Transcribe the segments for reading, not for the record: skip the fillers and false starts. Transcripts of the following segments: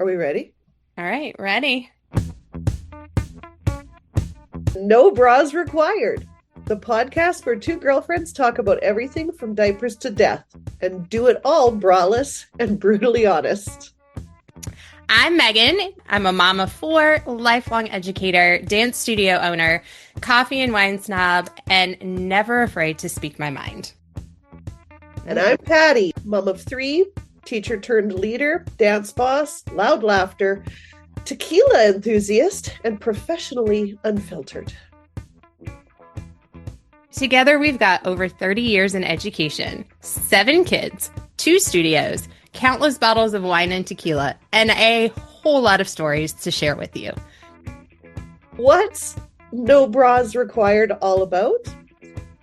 Are we ready? All right, ready. No bras required. The podcast where two girlfriends talk about everything from diapers to death and do it all braless and brutally honest. I'm Megan. I'm a mom of four, lifelong educator, dance studio owner, coffee and wine snob, and never afraid to speak my mind. And I'm Patti, mom of three, teacher turned leader, dance boss, loud laughter, tequila enthusiast, and professionally unfiltered. Together, we've got over 30 years in education, seven kids, two studios, countless bottles of wine and tequila, and a whole lot of stories to share with you. What's No Bras Required all about?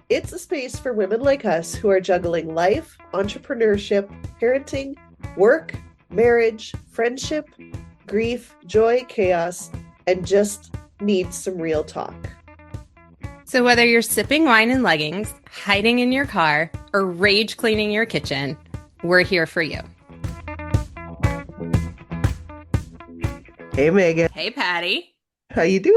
It's a space for women like us who are juggling life, entrepreneurship, parenting, work, marriage, friendship, grief, joy, chaos, and just need some real talk. So, whether you're sipping wine in leggings, hiding in your car, or rage cleaning your kitchen, we're here for you. Hey Megan, Hey, Patty. how you doing?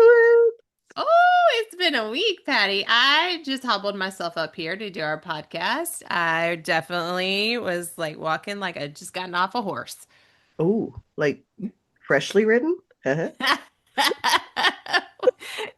Oh, it's been a week, Patty. I just hobbled myself up here to do our podcast. I definitely was like walking like I just gotten off a horse. Oh, like freshly ridden? Not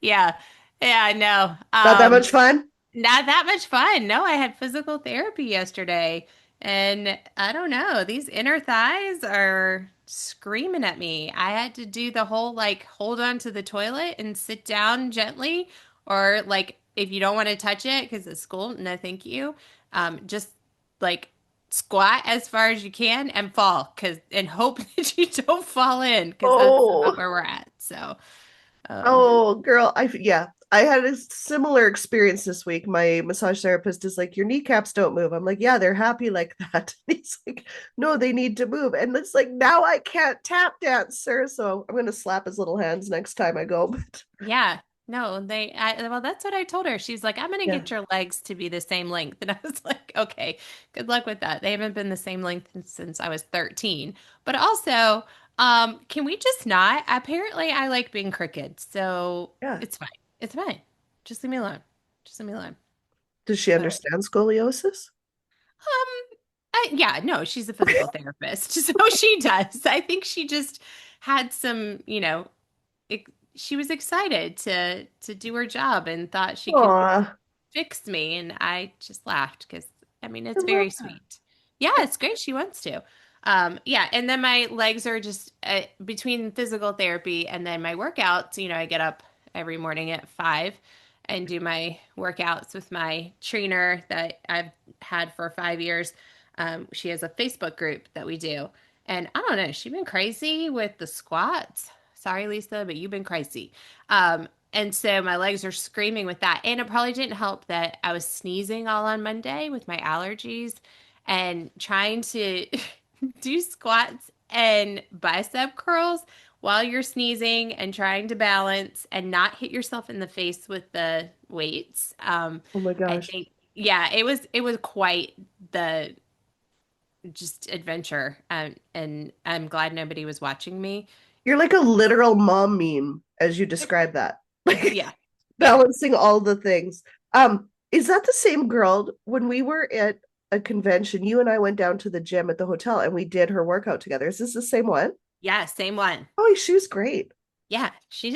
Yeah. Yeah, no. that much fun? Not that much fun. No, I had physical therapy yesterday, and I don't know, these inner thighs are screaming at me. I had to do the whole like hold on to the toilet and sit down gently, or like if you don't want to touch it because it's school, no thank you. Just like squat as far as you can and fall because and hope that you don't fall in because that's about Oh, where we're at. So, um, oh, girl, yeah, I had a similar experience this week. My massage therapist is like, "Your kneecaps don't move." I'm like, "Yeah, they're happy like that." He's like, "No, they need to move." And it's like, now I can't tap dance, sir. So I'm gonna slap his little hands next time I go. But yeah. No, well, that's what I told her. She's like, I'm going to yeah, get your legs to be the same length. And I was like, okay, good luck with that. They haven't been the same length since I was 13. But also, can we just not? Apparently, I like being crooked. So yeah. it's fine. It's fine. Just leave me alone. Just leave me alone. Does she But, understand scoliosis? yeah, no, she's a physical therapist. So she does. I think she just had some, ex- she was excited to do her job and thought she could Aw, fix me. And I just laughed because I mean I it's love very that. sweet. Yeah, it's great. She wants to. Yeah, and then my legs are just between physical therapy and then my workouts. I get up every morning at 5 and do my workouts with my trainer that I've had for 5 years. She has a Facebook group that we do. And I don't know, she's been crazy with the squats. Sorry, Lisa, but you've been crazy. And so my legs are screaming with that. And it probably didn't help that I was sneezing all on Monday with my allergies and trying to do squats and bicep curls while you're sneezing and trying to balance and not hit yourself in the face with the weights. Oh my I gosh. think, yeah, it was quite the just adventure. And I'm glad nobody was watching me. You're like a literal mom meme as you describe that. Like Yeah. Yeah. balancing all the things. Is that the same girl when we were at a convention? You and I went down to the gym at the hotel and we did her workout together. Is this the same one? Yeah. Same one. Oh, she was great. Yeah,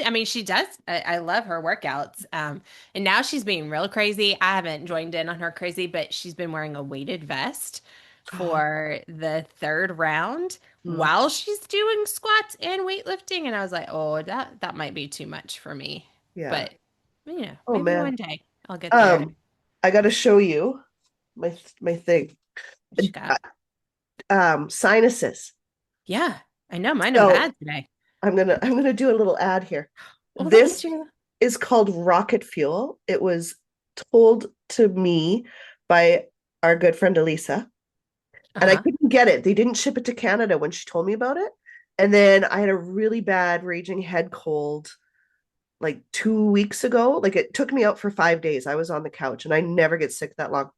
I mean, she does. I love her workouts. And now she's being real crazy. I haven't joined in on her crazy, but she's been wearing a weighted vest for the third round Mm, while she's doing squats and weightlifting. And I was like, oh, that might be too much for me. yeah. But, Oh maybe man. one day I'll get there. Um, I got to show you my thing. What you got? Sinuses. Yeah, I know mine are So bad today. I'm gonna do a little ad here. Oh, let me This see. is called rocket fuel. It was told to me by our good friend Elisa, and I Uh-huh. couldn't get it. They didn't ship it to Canada when she told me about it. And then I had a really bad raging head cold like 2 weeks ago. Like it took me out for 5 days. I was on the couch and I never get sick that long.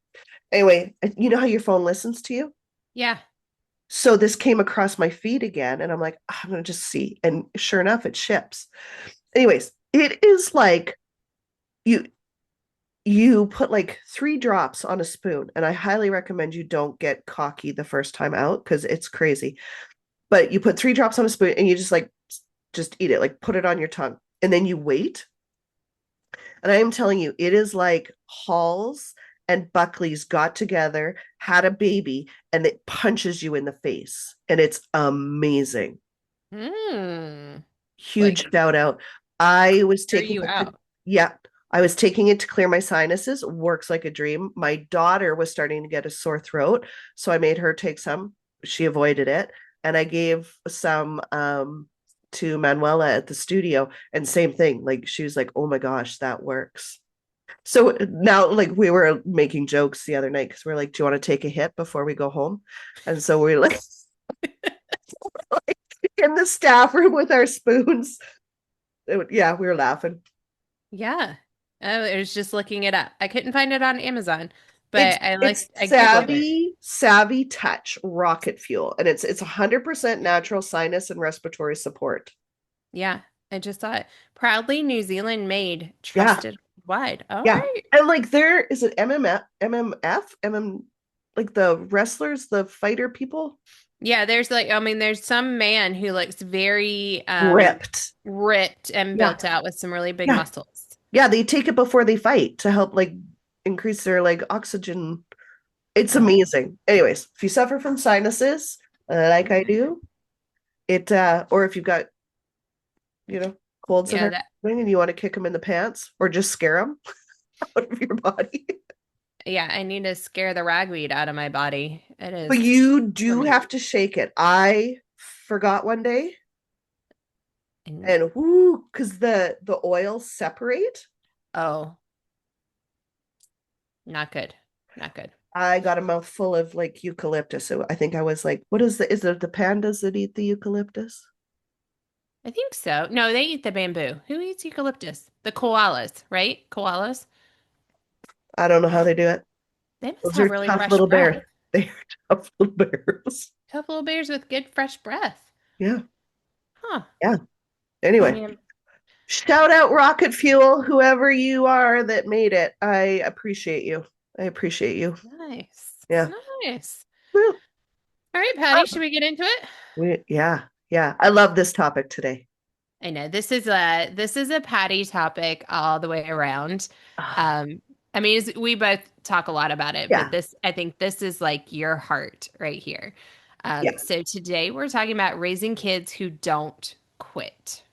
Anyway, you know how your phone listens to you? Yeah. So this came across my feed again, and I'm like, I'm gonna just see. And sure enough, it ships. Anyways, it is like you you put like 3 drops on a spoon, and I highly recommend you don't get cocky the first time out because it's crazy. But you put 3 drops on a spoon and you just eat it, like put it on your tongue, and then you wait. And I am telling you, it is like Halls and Buckley's got together, had a baby, and it punches you in the face. And it's amazing. Mm. Huge Like, shout out. I was clear taking you it to, out. yeah, I was taking it to clear my sinuses. Works like a dream. My daughter was starting to get a sore throat, so I made her take some. She avoided it, and I gave some to Manuela at the studio, and same thing. Like she was like, "Oh my gosh, that works." So now, like we were making jokes the other night because we're like, "Do you want to take a hit before we go home?" And so we're like, like in the staff room with our spoons. Yeah, we were laughing. Yeah. I was just looking it up. I couldn't find it on Amazon, It's but it's I Googled it. savvy touch rocket fuel, and it's 100% natural sinus and respiratory support. Yeah. I just saw it. Proudly New Zealand made, Yeah, trusted wide. All yeah, right. and like there is it MMF, like the wrestlers, the fighter people, Yeah, there's like, I mean, there's some man who looks very ripped. ripped and Yeah, built out with some really big yeah, muscles. yeah. They take it before they fight to help like increase their like oxygen. It's Oh, amazing. Anyways, if you suffer from sinuses, like I do, it or if you've got colds that yeah, are that coming and you want to kick them in the pants or just scare them out of your body. yeah, I need to scare the ragweed out of my body. It But is you for do me. have to shake it. I forgot one day, And and whoo, because the oils separate. oh, not good. Not good. I got a mouthful of like eucalyptus. So I think I was like, what is it the pandas that eat the eucalyptus? I think so. No, they eat the bamboo. Who eats eucalyptus? The koalas, right? Koalas. I don't know how they do it. They must Those are have really tough fresh little breath. bears. They are tough little bears. Tough little bears with good fresh breath. Yeah. Huh. Yeah. I Anyway, mean, shout out Rocket Fuel, whoever you are that made it. I appreciate you. I appreciate you. nice. Yeah. Nice. Woo. All right, Patty, should we get into it? Yeah. Yeah. I love this topic today. I know this is a Patty topic all the way around. Ah, Um, I mean, we both talk a lot about it, but yeah. this I think this is like your heart right here. Yeah. So today we're talking about raising kids who don't quit.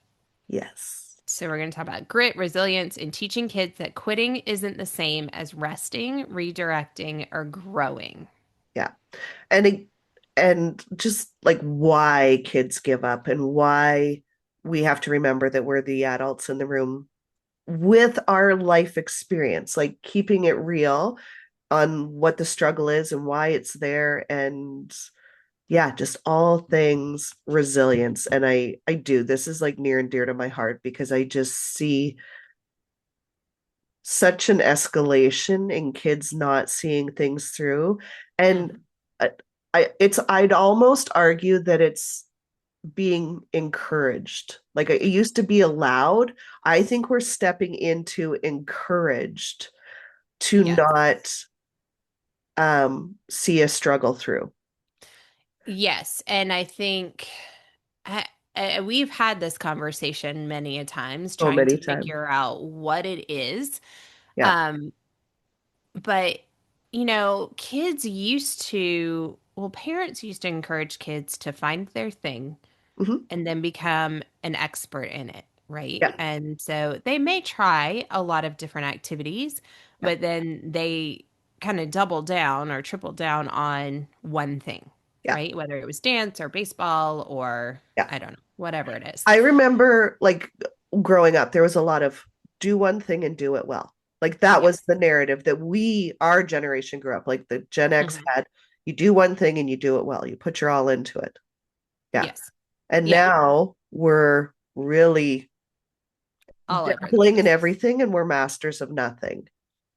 Yes. So we're going to talk about grit, resilience, and teaching kids that quitting isn't the same as resting, redirecting, or growing. Yeah. And and just like why kids give up and why we have to remember that we're the adults in the room with our life experience, like keeping it real on what the struggle is and why it's there, and yeah, just all things resilience. And I do, this is like near and dear to my heart because I just see such an escalation in kids not seeing things through. And Mhm. I, I'd almost argue that it's being encouraged. Like it used to be allowed. I think we're stepping into encouraged to Yes. not see a struggle through. Yes. And I think I, we've had this conversation many a times So trying many to times. figure out what it is. Yeah. Um, but, kids used to, well, parents used to encourage kids to find their thing Hmm. and then become an expert in it, right? Yeah. And so they may try a lot of different activities, Yeah. but then they kind of double down or triple down on one thing, Yeah. right? Whether it was dance or baseball or Yeah. I don't know, whatever it is. I remember like growing up, there was a lot of do one thing and do it well. Like that was Yes. the narrative that our generation grew up. Like the Gen X Hmm. had, you do one thing and you do it well. You put your all into it. Yeah. Yes. And Yeah. now we're really All over the dabbling in place. everything and we're masters of nothing.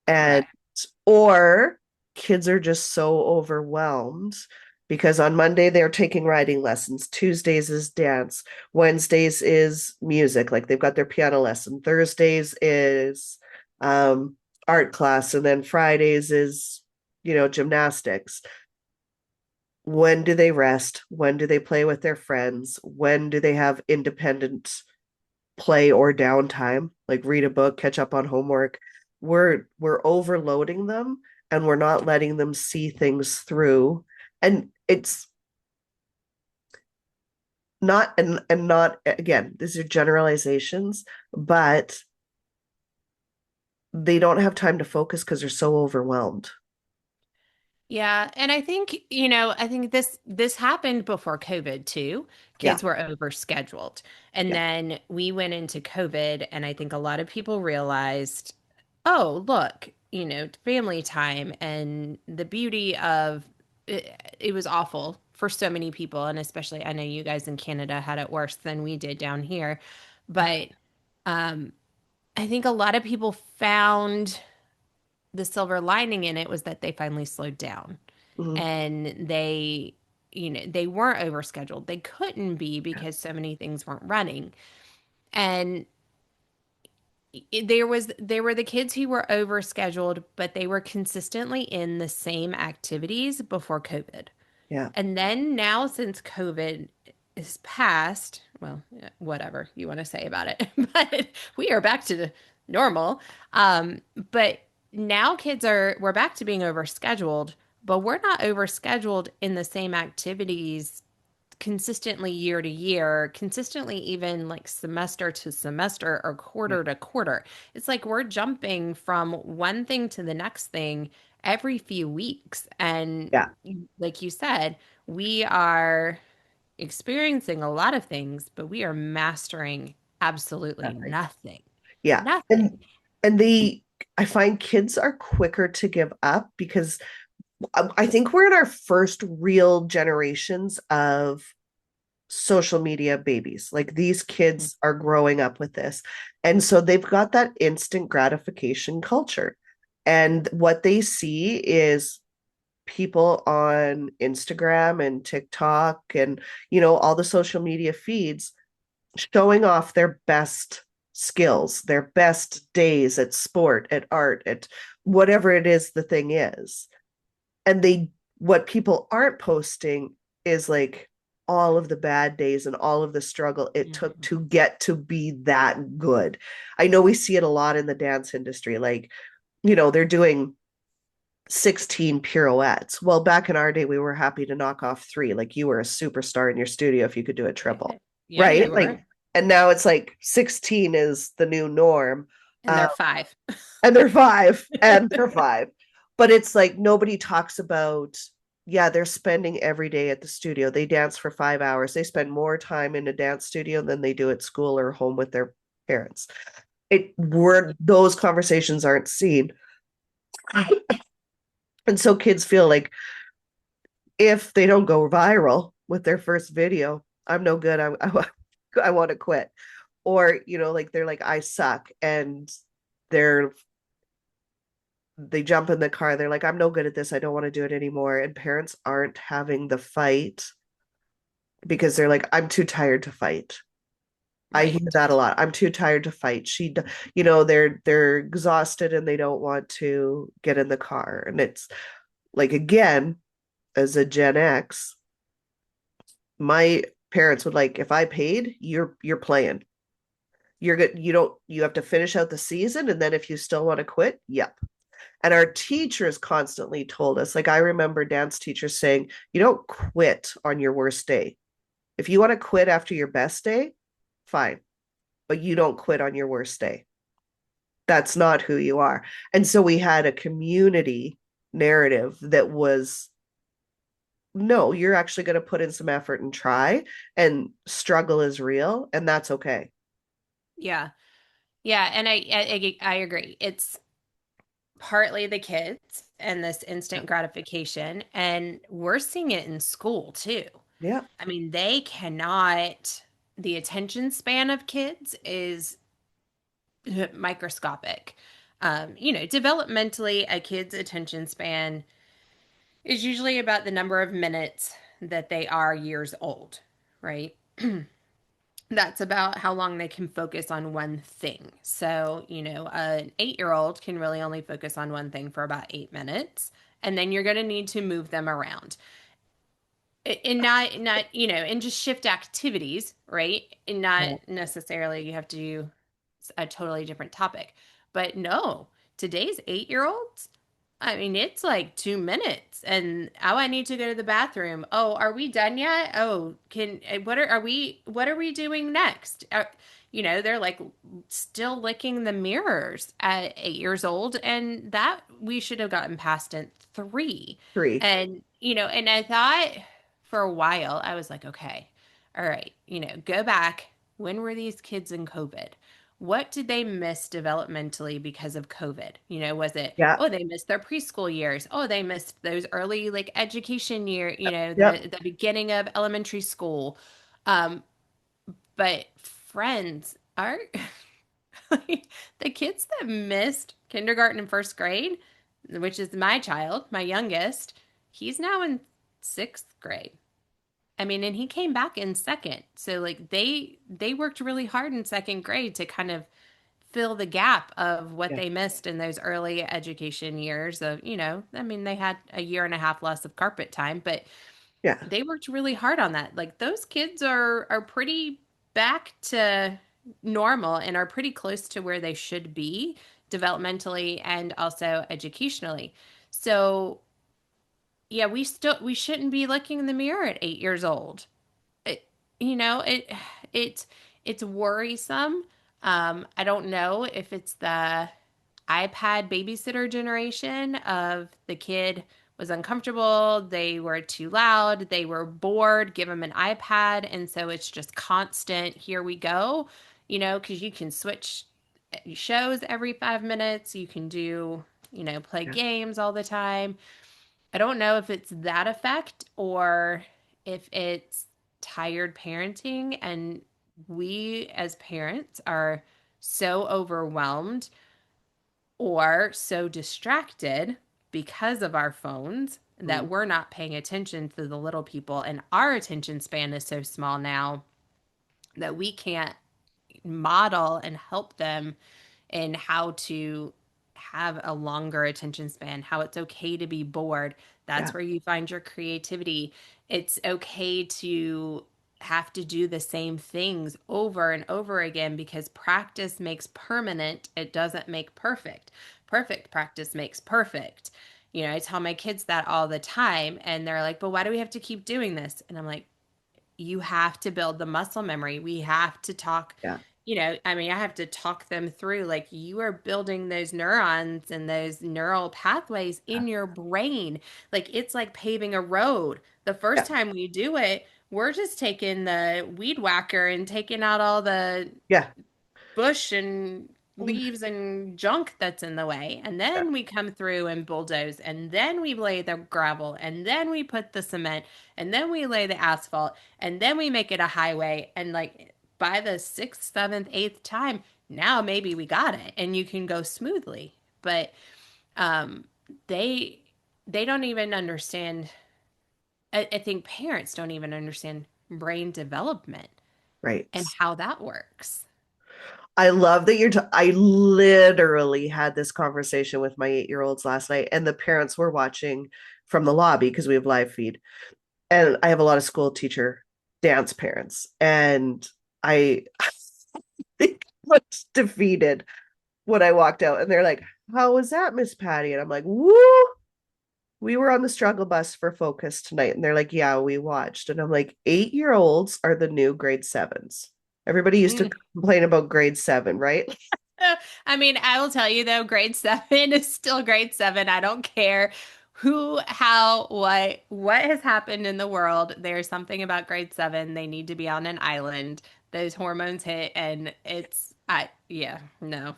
And Correct. or kids are just so overwhelmed because on Monday they're taking writing lessons, Tuesdays is dance, Wednesdays is music, like they've got their piano lesson, Thursdays is art class, and then Fridays is, gymnastics. When do they rest? When do they play with their friends? When do they have independent play or downtime, like read a book, catch up on homework? We're overloading them, and we're not letting them see things through. And it's not, and not, again, these are generalizations, but they don't have time to focus because they're so overwhelmed. Yeah, and I think, I think this happened before COVID too. Yeah, Kids were overscheduled. And yeah. then we went into COVID, and I think a lot of people realized, oh, look, family time and the beauty of it was awful for so many people, and especially I know you guys in Canada had it worse than we did down here. But um I think a lot of people found the silver lining in it was that they finally slowed down, Mhm. and they weren't overscheduled. They couldn't be because so many things weren't running. And there were the kids who were overscheduled, but they were consistently in the same activities before COVID. Yeah, And then now, since COVID is past, well, whatever you want to say about it, but we are back to the normal. But now we're back to being overscheduled, but we're not overscheduled in the same activities consistently year to year, consistently even like semester to semester or yeah, quarter to quarter. It's like we're jumping from one thing to the next thing every few weeks. And yeah, like you said, we are experiencing a lot of things, but we are mastering absolutely nothing. nothing. Yeah. Nothing. And I find kids are quicker to give up because I think we're in our first real generations of social media babies. Like these kids are growing up with this. And so they've got that instant gratification culture. And what they see is people on Instagram and TikTok and, all the social media feeds showing off their best skills, their best days at sport, at art, at whatever it is the thing is. And what people aren't posting is like all of the bad days and all of the struggle it took Mhm. to get to be that good. I know we see it a lot in the dance industry. Like, they're doing 16 pirouettes. Well, back in our day, we were happy to knock off three. Like you were a superstar in your studio if you could do a triple, Yeah, you right? were. Like, and now it's like 16 is the new norm. And Um, they're five. and they're five, and they're five. But it's like nobody talks about, yeah, they're spending every day at the studio. They dance for 5 hours. They spend more time in a dance studio than they do at school or home with their parents. Those conversations aren't seen. And so kids feel like if they don't go viral with their first video, I'm no good. I want to quit. Or, like they're like, I suck. And they're they jump in the car, they're like, I'm no good at this, I don't want to do it anymore. And parents aren't having the fight because they're like, I'm too tired to fight. I hear Right. that a lot. I'm too tired to fight. They're exhausted and they don't want to get in the car. And it's like, again, as a Gen X, my parents would like, if I paid, you're playing. You're good. You have to finish out the season, and then if you still want to quit, yep. And our teachers constantly told us, like I remember dance teachers saying, you don't quit on your worst day. If you want to quit after your best day, fine, but you don't quit on your worst day. That's not who you are. And so we had a community narrative that was, no, you're actually going to put in some effort and try, and struggle is real, and that's okay. Yeah. Yeah. And I agree. It's partly the kids and this Yeah. instant gratification. And we're seeing it in school too. Yeah. I mean, they cannot, the attention span of kids is microscopic. Developmentally, a kid's attention span is usually about the number of minutes that they are years old, right? That's about how long they can focus on one thing. So, an 8-year-old can really only focus on one thing for about 8 minutes, and then you're going to need to move them around. And not, and just shift activities, right? And not Yeah. necessarily you have to do a totally different topic. But no, today's 8-year-olds, I mean, it's like 2 minutes, and oh, I need to go to the bathroom. Oh, are we done yet? Oh, what are we doing next? They're like still licking the mirrors at 8 years old, and that we should have gotten past at 3. Three. And I thought for a while, I was like, okay, all right, go back. When were these kids in COVID? What did they miss developmentally because of COVID? Was it, Yeah. oh, they missed their preschool years. Oh, they missed those early like education year, Yep. the beginning of elementary school. Um, but friends are the kids that missed kindergarten and first grade, which is my child, my youngest, he's now in sixth grade. I mean, and he came back in second. So like they worked really hard in second grade to kind of fill the gap of what Yeah. they missed in those early education years of, I mean, they had a year and a half less of carpet time, but Yeah. they worked really hard on that. Like those kids are pretty back to normal and are pretty close to where they should be developmentally and also educationally. So, yeah, we shouldn't be looking in the mirror at 8 years old. It, you know, it it it's worrisome. I don't know if it's the iPad babysitter generation of the kid was uncomfortable, they were too loud, they were bored, give them an iPad, and so it's just constant, here we go, because you can switch shows every 5 minutes, you can do, play Yeah. games all the time. I don't know if it's that effect or if it's tired parenting and we as parents are so overwhelmed or so distracted because of our phones that Mm. we're not paying attention to the little people and our attention span is so small now that we can't model and help them in how to have a longer attention span, how it's okay to be bored. Yeah. That's where you find your creativity. It's okay to have to do the same things over and over again because practice makes permanent. It doesn't make perfect. Perfect practice makes perfect. I tell my kids that all the time, and they're like, but why do we have to keep doing this? And I'm like, you have to build the muscle memory. We have to talk, Yeah. I mean, I have to talk them through like you are building those neurons and those neural pathways Yeah. in your brain. Like it's like paving a road. The first Yeah. time we do it, we're just taking the weed whacker and taking out all the Yeah. bush and leaves and junk that's in the way. And Yeah. then we come through and bulldoze, and then we lay the gravel, and then we put the cement, and then we lay the asphalt, and then we make it a highway. And like by the sixth, seventh, eighth time, now maybe we got it and you can go smoothly. But um they they don't even understand. I think parents don't even understand brain development Right. and how that works. I love that I literally had this conversation with my 8-year-olds last night, and the parents were watching from the lobby because we have live feed. And I have a lot of school teacher dance parents. And I think I was defeated when I walked out. And they're like, how was that, Miss Patty? And I'm like, woo, we were on the struggle bus for Focus tonight. And they're like, yeah, we watched. And I'm like, 8-year-olds are the new grade sevens. Everybody used to Mm. complain about grade seven, right? I mean, I will tell you though, grade seven is still grade seven. I don't care who, how, what has happened in the world. There's something about grade seven. They need to be on an island. Those hormones hit, and yeah, no.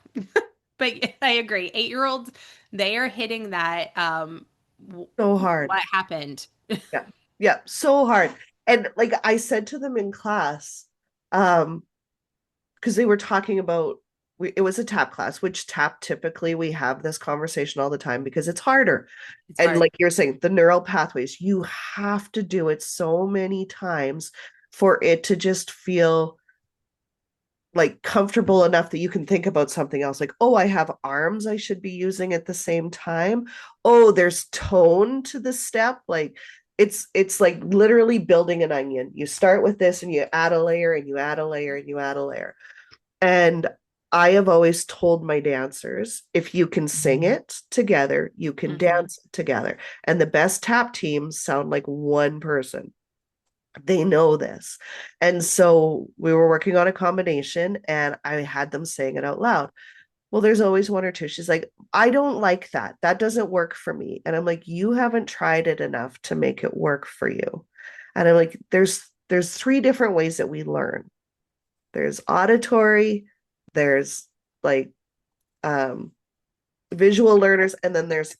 But yeah, I agree. 8-year-olds, they are hitting that. So hard. What happened? Yeah. Yeah. So hard. And like I said to them in class, because they were talking about it was a tap class, which tap typically we have this conversation all the time because it's harder. It's And hard. like you're saying, the neural pathways, you have to do it so many times for it to just feel like comfortable enough that you can think about something else. Like, oh, I have arms I should be using at the same time. Oh, there's tone to the step. Like it's like literally building an onion. You start with this and you add a layer and you add a layer and you add a layer. And I have always told my dancers, if you can sing it together, you can Hmm. dance together. And the best tap teams sound like one person. They know this. And so we were working on a combination and I had them saying it out loud. Well, there's always one or two. She's like, I don't like that. That doesn't work for me. And I'm like, you haven't tried it enough to make it work for you. And I'm like, there's three different ways that we learn. There's auditory, there's like um visual learners, and then there's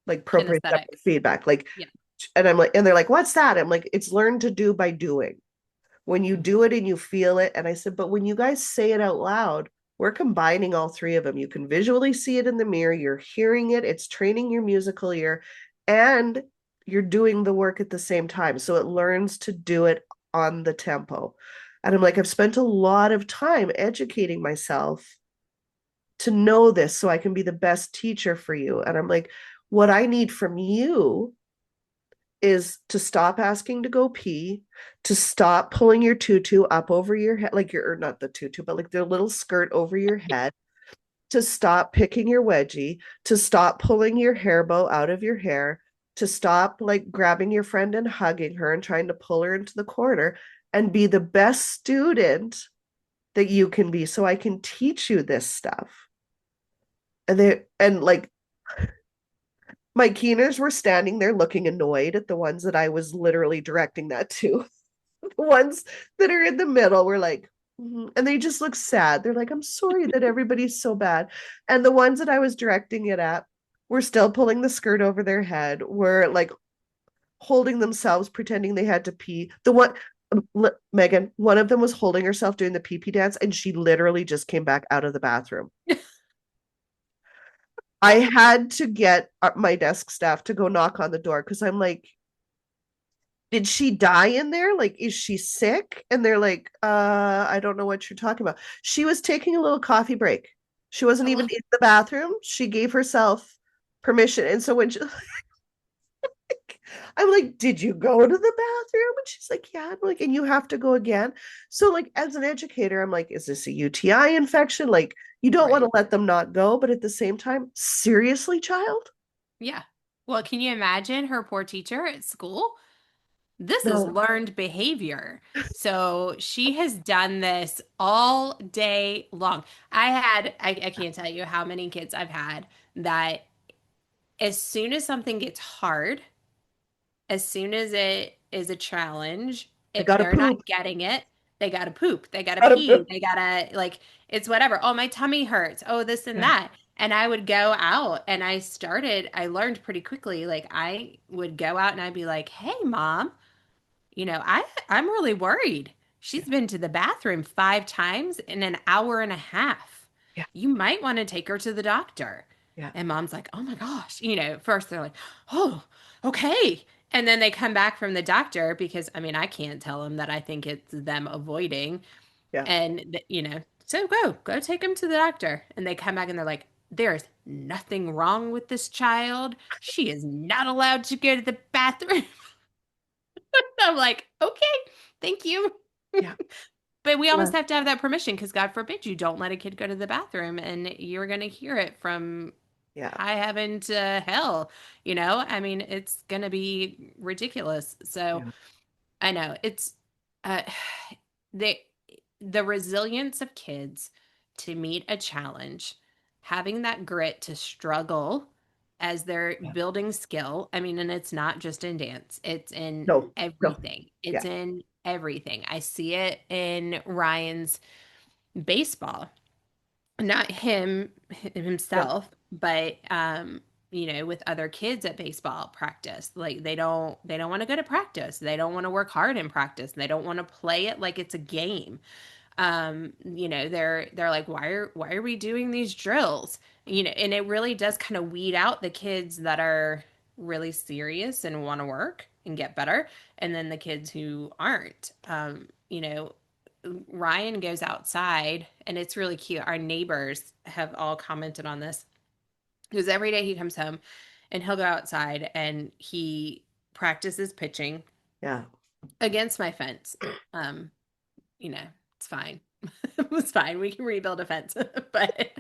like proprioceptive Kinesthetics. feedback. Like, Yeah. and I'm like, and they're like, what's that? I'm like, it's learned to do by doing. When you do it and you feel it. And I said, but when you guys say it out loud, we're combining all three of them. You can visually see it in the mirror, you're hearing it, it's training your musical ear, and you're doing the work at the same time. So it learns to do it on the tempo. And I'm like, I've spent a lot of time educating myself to know this so I can be the best teacher for you. And I'm like, what I need from you is to stop asking to go pee, to stop pulling your tutu up over your head, like your, or not the tutu, but like the little skirt over your head, to stop picking your wedgie, to stop pulling your hair bow out of your hair, to stop like grabbing your friend and hugging her and trying to pull her into the corner and be the best student that you can be so I can teach you this stuff. And like my keeners were standing there looking annoyed at the ones that I was literally directing that to. The ones that are in the middle were like, and they just look sad. They're like, I'm sorry that everybody's so bad. And the ones that I was directing it at were still pulling the skirt over their head, were like holding themselves, pretending they had to pee. The one, Megan, one of them was holding herself doing the pee pee dance, and she literally just came back out of the bathroom. I had to get my desk staff to go knock on the door because I'm like, did she die in there? Like, is she sick? And they're like, I don't know what you're talking about. She was taking a little coffee break. She wasn't even Oh, in the bathroom. She gave herself permission. And so when she, I'm like, did you go to the bathroom? And she's like, yeah. I'm like, and you have to go again. So, like, as an educator, I'm like, is this a UTI infection? Like, you don't want to right. let them not go, but at the same time, seriously, child? Yeah. Well, can you imagine her poor teacher at school? This is No, learned behavior. So she has done this all day long. I can't tell you how many kids I've had that as soon as something gets hard, as soon as it is a challenge, I if gotta they're not poop. getting it, they gotta poop, they gotta Gotta pee, poop. they gotta like it's whatever. Oh, my tummy hurts. Oh, this and Yeah, that. And I would go out and I learned pretty quickly. Like I would go out and I'd be like, hey, mom, I'm really worried. yeah, She's been to the bathroom 5 times in an hour and a half. yeah, You might want to take her to the doctor. yeah, And mom's like, oh my gosh. First they're like, oh, okay. And then they come back from the doctor because, I mean, I can't tell them that I think it's them avoiding. yeah, So go take them to the doctor. And they come back and they're like, there's nothing wrong with this child. She is not allowed to go to the bathroom. I'm like, okay, thank you. yeah, But we yeah, almost have to have that permission because God forbid you don't let a kid go to the bathroom and you're going to hear it from yeah, high heaven to hell. I mean, it's going to be ridiculous. So yeah, I know uh, the, the resilience of kids to meet a challenge, having that grit to struggle as they're yeah. building skill. I mean, and it's not just in dance, it's in No, no, everything. It's yeah, in everything. I see it in Ryan's baseball, not him yeah, himself, but with other kids at baseball practice. Like they don't want to go to practice. They don't want to work hard in practice. They don't want to play it like it's a game. They're like, why are we doing these drills? And it really does kind of weed out the kids that are really serious and want to work and get better, and then the kids who aren't. Ryan goes outside, and it's really cute. Our neighbors have all commented on this because every day he comes home and he'll go outside and he practices pitching Yeah. against my fence. Um, you know, it's fine. It was fine. We can rebuild a fence. But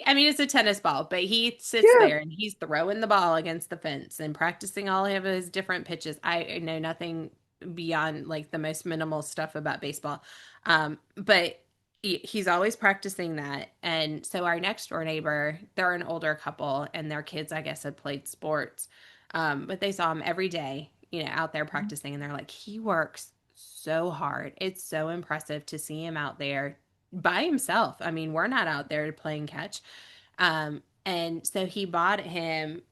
I mean, it's a tennis ball, but he sits Yeah. there and he's throwing the ball against the fence and practicing all of his different pitches. I know nothing beyond like the most minimal stuff about baseball. But he's always practicing that. And so our next door neighbor, they're an older couple and their kids, I guess, had played sports. But they saw him every day, out there practicing, and they're like, he works so hard. It's so impressive to see him out there by himself. I mean, we're not out there playing catch. And so he bought him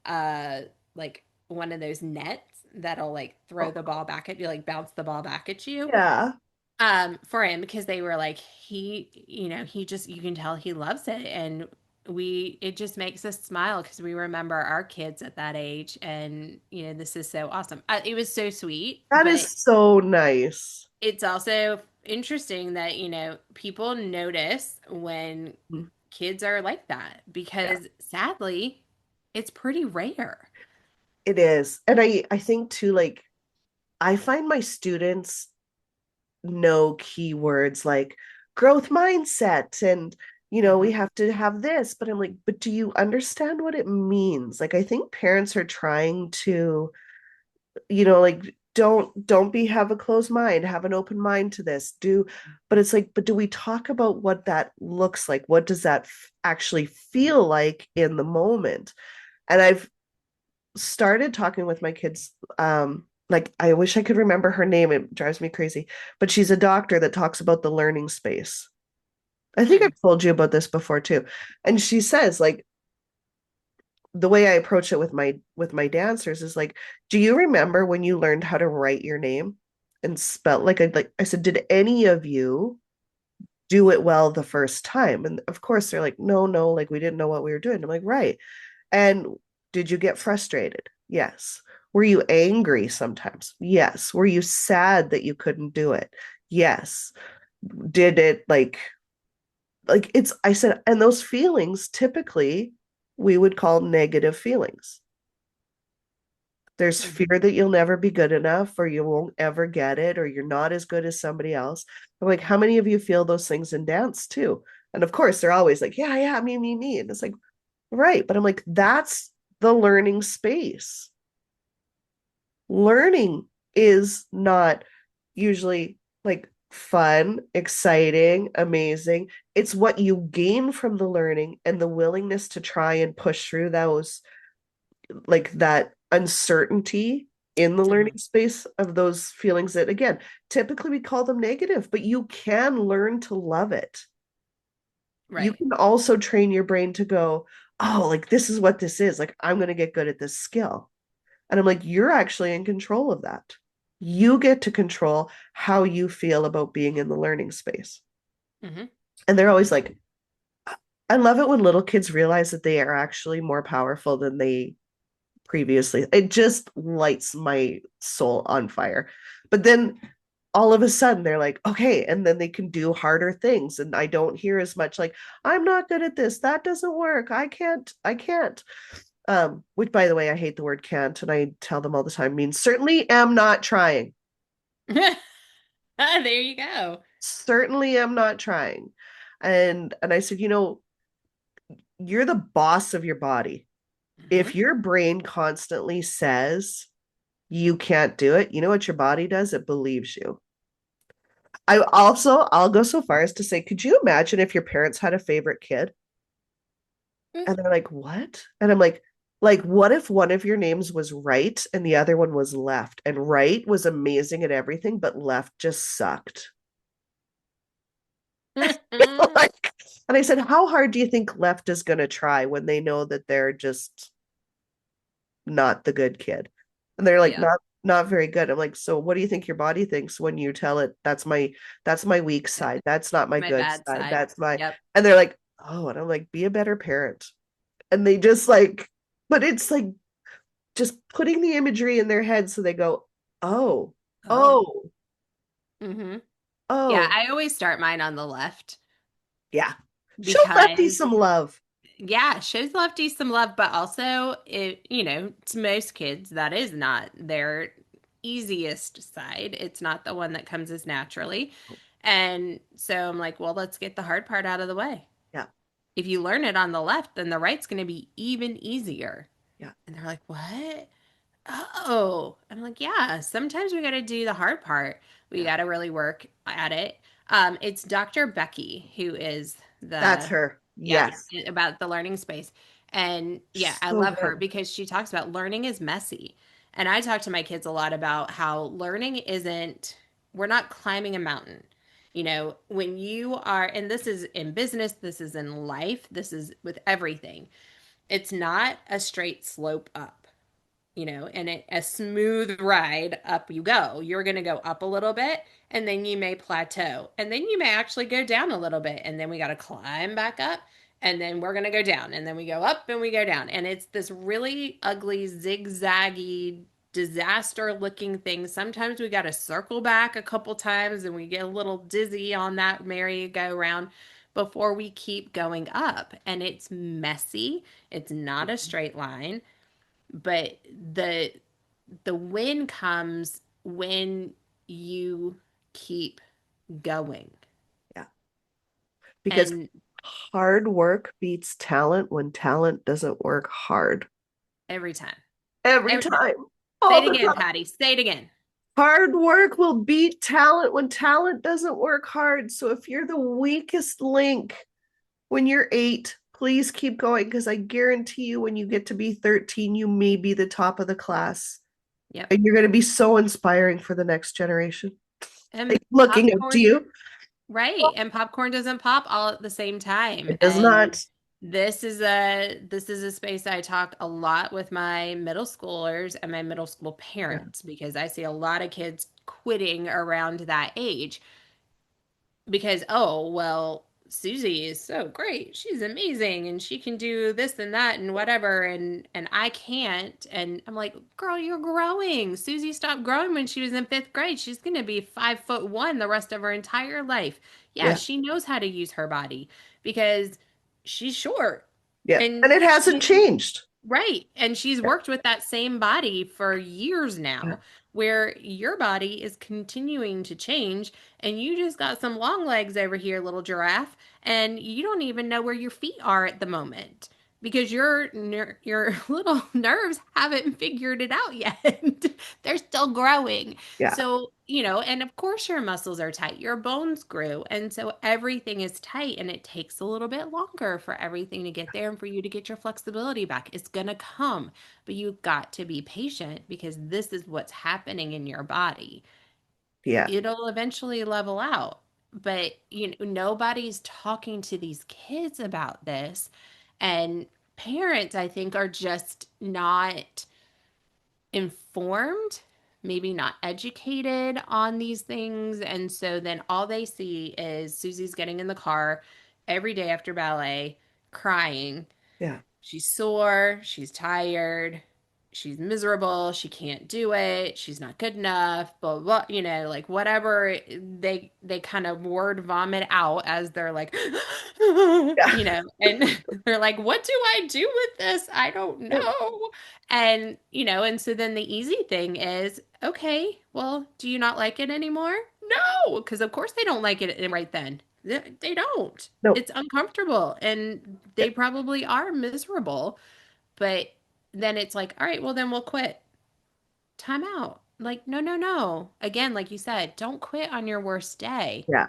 like one of those nets that'll like throw Oh, the ball back at you, like bounce the ball back at you. yeah. For him because they were like he just you can tell he loves it, and it just makes us smile because we remember our kids at that age, and this is so awesome. It was so sweet, That but is so nice. it's also interesting that people notice when Mhm. kids are like that Yeah, because sadly it's pretty rare. it is. And I think too, like, I find my students know keywords like growth mindset and we Hmm. have to have this, but I'm like, but do you understand what it means? Like, I think parents are trying to, like, don't be have a closed mind, have an open mind to this. But it's like, but do we talk about what that looks like? What does that actually feel like in the moment? And I've started talking with my kids. Like, I wish I could remember her name. It drives me crazy. But she's a doctor that talks about the learning space. I think Hmm. I've told you about this before too. And she says, like, the way I approach it with my dancers is like, do you remember when you learned how to write your name and spell like I said, did any of you do it well the first time? And of course they're like, no, no, like we didn't know what we were doing. I'm like, right. And did you get frustrated? Yes. Were you angry sometimes? Yes. Were you sad that you couldn't do it? Yes. Did it like it's I said, and those feelings typically we would call negative feelings. There's Hmm. fear that you'll never be good enough or you won't ever get it or you're not as good as somebody else. I'm like, how many of you feel those things in dance too? And of course, they're always like, yeah, yeah, me. And it's like, right. But I'm like, that's the learning space. Learning is not usually like fun, exciting, amazing. It's what you gain from the learning and the willingness to try and push through those, like that uncertainty in the Hmm. learning space of those feelings that, again, typically we call them negative, but you can learn to love it. You Right. can also train your brain to go, oh, like this is what this is. Like, I'm going to get good at this skill. And I'm like, you're actually in control of that. You get to control how you feel about being in the learning space. Hmm. And they're always like, I love it when little kids realize that they are actually more powerful than they previously. It just lights my soul on fire. But then all of a sudden they're like, okay, and then they can do harder things. And I don't hear as much like, I'm not good at this. That doesn't work. I can't. Which by the way, I hate the word can't, and I tell them all the time means certainly am not trying. There you go. Certainly am not trying. And I said, you're the boss of your body. Hmm. If your brain constantly says you can't do it, you know what your body does? It believes you. I'll go so far as to say, could you imagine if your parents had a favorite kid? And they're like, what? And I'm like, what if one of your names was right and the other one was left? And right was amazing at everything, but left just sucked. Like, and I said, how hard do you think left is going to try when they know that they're just not the good kid? And they're like, Yeah. not very good. I'm like, so what do you think your body thinks when you tell it that's my weak Yep. side. That's not my My good bad side. side. That's my Yep. and they're like, oh, and I'm like, be a better parent. And they just like, but it's like just putting the imagery in their head so they go, oh, Oh. oh, Mm-hmm. Yeah, oh, I always start mine on the left yeah. Show Lefty because some love. yeah, shows lefties some love, but also to most kids, that is not their easiest side. It's not the one that comes as naturally. And so I'm like, well, let's get the hard part out of the way. Yeah, If you learn it on the left, then the right's going to be even easier. yeah, And they're like, what? Oh, I'm like, yeah, sometimes we got to do the hard part. We yeah. got to really work at it. It's Dr. Becky who is That's the, her. yeah, Yes. about the learning space. And yeah, I So love her good. because she talks about learning is messy. And I talk to my kids a lot about how learning isn't, we're not climbing a mountain. When you are, and this is in business, this is in life, this is with everything, it's not a straight slope up, and a smooth ride up you go. You're going to go up a little bit and then you may plateau and then you may actually go down a little bit and then we got to climb back up and then we're going to go down and then we go up and we go down. And it's this really ugly, zigzaggy, disaster looking thing. Sometimes we got to circle back a couple times and we get a little dizzy on that merry-go-round before we keep going up. And it's messy. It's not a straight line, but the win comes when you keep going. Yeah. Because And hard work beats talent when talent doesn't work hard. every time, Every every time. time. Say All it the again, time. Patty. Say it again. Hard work will beat talent when talent doesn't work hard. So if you're the weakest link when you're 8, please keep going because I guarantee you when you get to be 13, you may be the top of the class. Yep. And you're going to be so inspiring for the next generation. And Like looking up to popcorn, you. right. And popcorn doesn't pop all at the same time. It does And not. this is a space I talk a lot with my middle schoolers and my middle school Yeah. parents because I see a lot of kids quitting around that age because oh well, Susie is so great, she's amazing and she can do this and that and whatever, and I can't. And I'm like, girl, you're growing. Susie stopped growing when she was in 5th grade. She's going to be 5'1" the rest of her entire life. Yeah, Yeah. she knows how to use her body because she's short Yeah. and And it hasn't she changed. right. And she's Yeah. worked with that same body for years Yeah. now, where your body is continuing to change. And you just got some long legs over here, little giraffe, and you don't even know where your feet are at the moment because your little nerves haven't figured it out yet. They're still growing. Yeah. So, and of course your muscles are tight, your bones grew. And so everything is tight and it takes a little bit longer for everything to get there and for you to get your flexibility back. It's going to come, but you've got to be patient because this is what's happening in your body. Yeah. It'll eventually level out. But, nobody's talking to these kids about this. And parents, I think, are just not informed, maybe not educated on these things. And so then all they see is Susie's getting in the car every day after ballet, crying. Yeah. She's sore, she's tired, she's miserable, she can't do it, she's not good enough, blah blah, like whatever they kind of word vomit out as they're like Yeah. and they're like, what do I do with this? I don't know. And so then the easy thing is, okay, well, do you not like it anymore? No, because of course they don't like it right then. They don't. No. It's uncomfortable and Yeah. they probably are miserable. But then it's like, all right, well, then we'll quit. Time out. Like, no, no, no. Again, like you said, don't quit on your worst day. Yeah.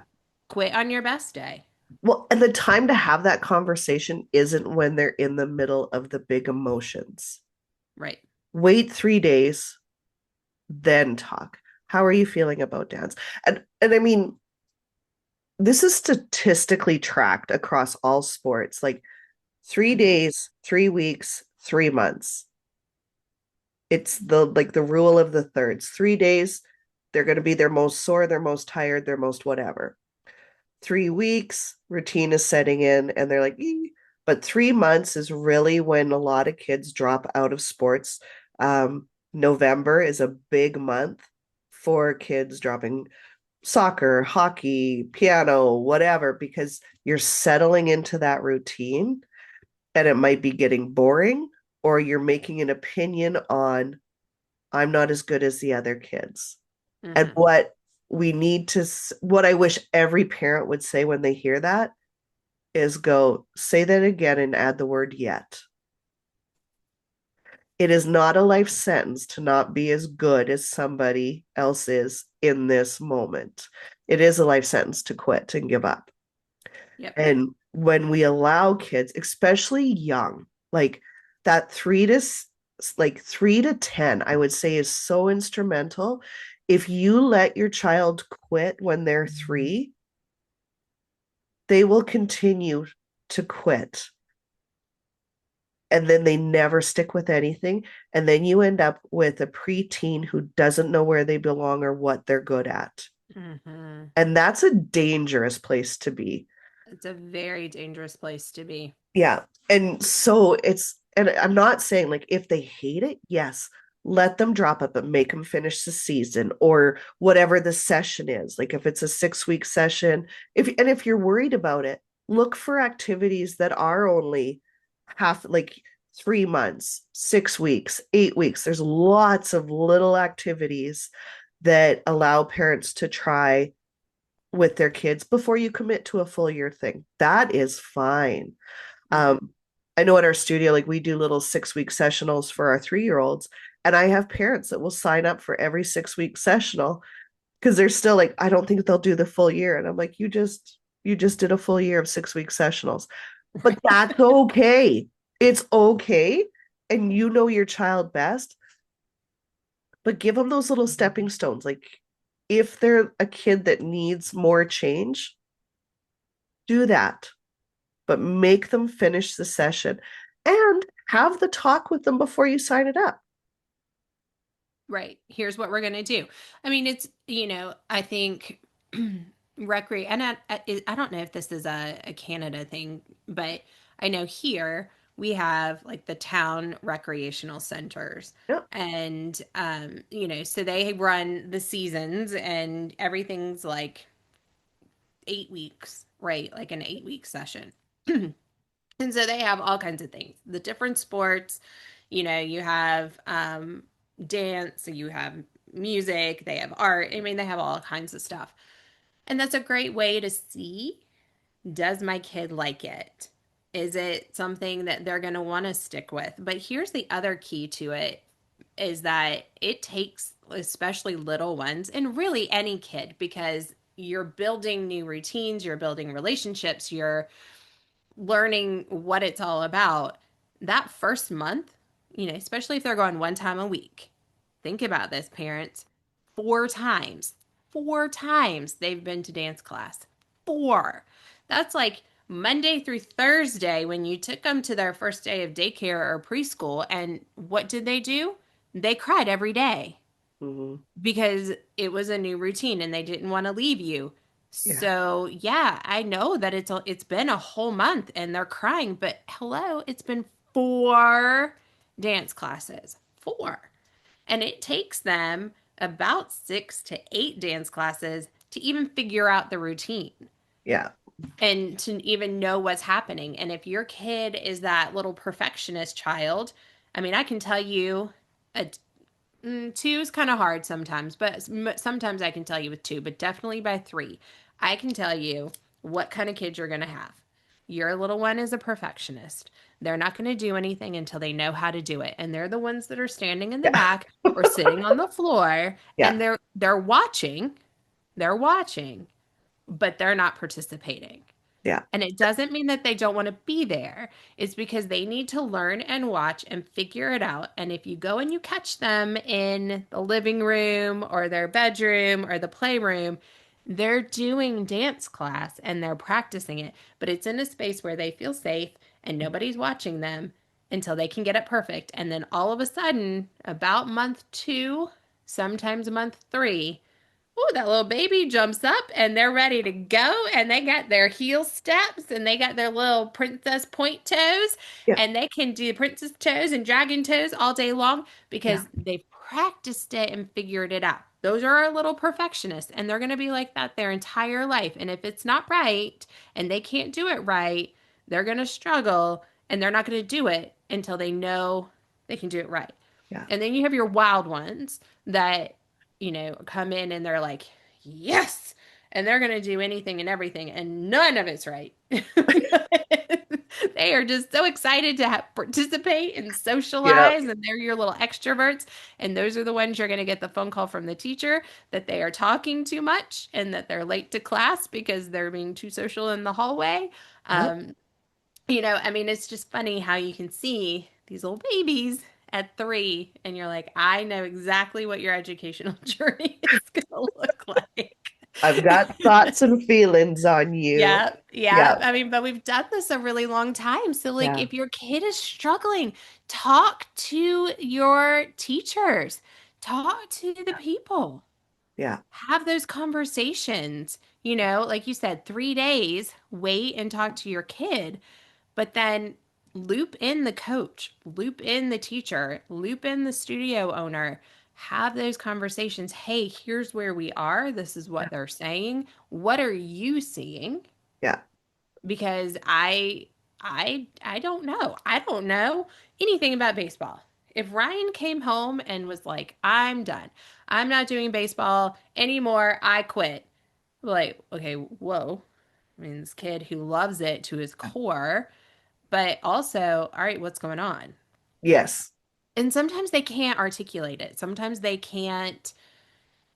Quit on your best day. Well, and the time to have that conversation isn't when they're in the middle of the big emotions. Right. Wait 3 days, then talk. How are you feeling about dance? And I mean, this is statistically tracked across all sports. Like 3 days, 3 weeks, 3 months. It's the like the rule of the thirds. 3 days, they're going to be their most sore, their most tired, their most whatever. 3 weeks, routine is setting in, and they're like, "Ee." But 3 months is really when a lot of kids drop out of sports. November is a big month for kids dropping soccer, hockey, piano, whatever, because you're settling into that routine and it might be getting boring, or you're making an opinion on, I'm not as good as the other kids. And Hmm. what I wish every parent would say when they hear that is go, say that again and add the word yet. It is not a life sentence to not be as good as somebody else is in this moment. It is a life sentence to quit and give up. Yep. And when we allow kids, especially young, like that 3 to 10, I would say is so instrumental. If you let your child quit when they're 3, they will continue to quit. And then they never stick with anything. And then you end up with a preteen who doesn't know where they belong or what they're good at. Hmm. And that's a dangerous place to be. It's a very dangerous place to be. Yeah. And so and I'm not saying like if they hate it, yes, let them drop it, but make them finish the season or whatever the session is. Like if it's a 6 week session, if you're worried about it, look for activities that are only half like 3 months, 6 weeks, 8 weeks. There's lots of little activities that allow parents to try with their kids before you commit to a full year thing. That is fine. Hmm. um, I know at our studio, like we do little 6 week sessionals for our 3-year-olds, and I have parents that will sign up for every 6 week sessional because they're still like, I don't think they'll do the full year, and I'm like, you just did a full year of 6 week sessionals, but Right. that's okay. It's okay, and you know your child best, but give them those little stepping stones. Like if they're a kid that needs more change, do that, but make them finish the session and have the talk with them before you sign it up. Right. Here's what we're going to do. I mean, I think and I don't know if this is a Canada thing, but I know here we have like the town recreational centers. Yeah. And, so they run the seasons and everything's like 8 weeks, right? Like an 8 week session. And so they have all kinds of things, the different sports, you have dance, you have music, they have art. I mean, they have all kinds of stuff. And that's a great way to see, does my kid like it? Is it something that they're going to want to stick with? But here's the other key to it is that it takes especially little ones and really any kid because you're building new routines, you're building relationships, you're learning what it's all about, that first month, especially if they're going one time a week. Think about this, parents. 4 times, 4 times they've been to dance class. Four. That's like Monday through Thursday when you took them to their first day of daycare or preschool. And what did they do? They cried every day Mm-hmm. because it was a new routine and they didn't want to leave you. Yeah. So, yeah, I know that it's been a whole month and they're crying, but hello, it's been 4 dance classes. 4. And it takes them about 6 to 8 dance classes to even figure out the routine Yeah. and to even know what's happening. And if your kid is that little perfectionist child, I mean, I can tell you a 2 is kind of hard sometimes, but sometimes I can tell you with 2, but definitely by 3, I can tell you what kind of kids you're going to have. Your little one is a perfectionist. They're not going to do anything until they know how to do it. And they're the ones that are standing in the Yeah. back or sitting on the floor and Yeah. they're watching. They're watching, but they're not participating. Yeah. And it doesn't mean that they don't want to be there. It's because they need to learn and watch and figure it out. And if you go and you catch them in the living room or their bedroom or the playroom, they're doing dance class and they're practicing it, but it's in a space where they feel safe and nobody's watching them. until they can get it perfect. And then all of a sudden, about month 2, sometimes month 3, oh, that little baby jumps up and they're ready to go. And they got their heel steps and they got their little princess point toes Yeah. and they can do princess toes and dragon toes all day long Yeah. because they've practiced it and figured it out. Those are our little perfectionists and they're going to be like that their entire life. And if it's not right and they can't do it right, they're going to struggle and they're not going to do it until they know they can do it right. Yeah. And then you have your wild ones that come in and they're like, yes. And they're going to do anything and everything, and none of it's right. They are just so excited to participate and Yeah. socialize, and they're your little extroverts. And those are the ones you're going to get the phone call from the teacher that they are talking too much and that they're late to class because they're being too social in the hallway. Yep. Um, I mean, it's just funny how you can see these little babies at 3, and you're like, I know exactly what your educational journey is going to look like. I've got thoughts and feelings on you. Yeah, yeah. Yeah. I mean, but we've done this a really long time. So, like, Yeah. if your kid is struggling, talk to your teachers, talk to the people, Yeah. have those conversations. Like you said, 3 days, wait and talk to your kid. But then loop in the coach, loop in the teacher, loop in the studio owner, have those conversations. Hey, here's where we are. This is what they're saying. What are you seeing? Yeah. Because I don't know. I don't know anything about baseball. If Ryan came home and was like, "I'm done. I'm not doing baseball anymore. I quit." Like, okay, whoa. I mean, this kid who loves it to his core, but also, all right, what's going on? Yes. And sometimes they can't articulate it. Sometimes they can't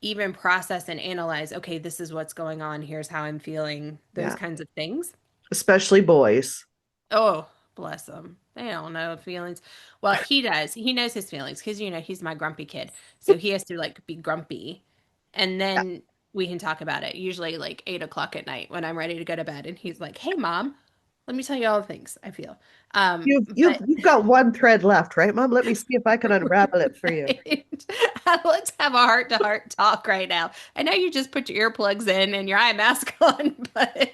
even process and analyze, okay, this is what's going on. Here's how I'm feeling, those Yeah. kinds of things. Especially boys. Oh, bless them. They don't know feelings. Well, he does. He knows his feelings because, he's my grumpy kid. So he has to like be grumpy. And Yeah. then we can talk about it, usually like 8 o'clock at night when I'm ready to go to bed. And he's like, hey, mom, let me tell you all the things I feel. But You've got one thread left, right, Mom? Let me see if I can unravel it for you. right. Let's have a heart to heart talk right now. I know you just put your earplugs in and your eye mask on, but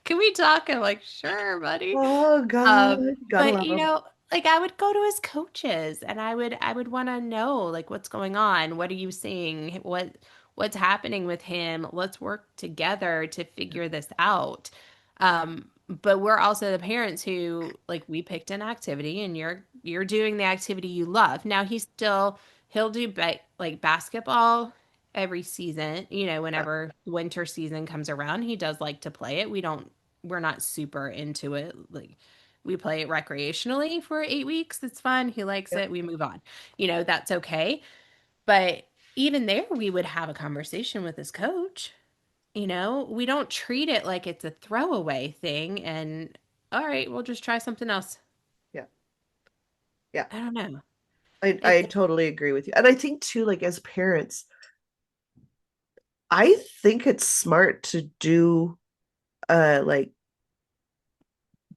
can we talk? I'm like, sure, buddy. Oh God, Um, gotta but love them. like I would go to his coaches and I would want to know like what's going on. What are you seeing? What's happening with him? Let's work together to figure this out. But we're also the parents who like we picked an activity and you're doing the activity you love. Now he'll do like basketball every season, Yeah. whenever winter season comes around, he does like to play it. We're not super into it. Like we play it recreationally for 8 weeks. It's fun. He likes Yeah. it. We move on. That's okay. But even there, we would have a conversation with his coach. We don't treat it like it's a throwaway thing. And all right, we'll just try something else. Yeah. Yeah. I don't know. I It's totally agree with you. And I think too, like as parents, I think it's smart to do like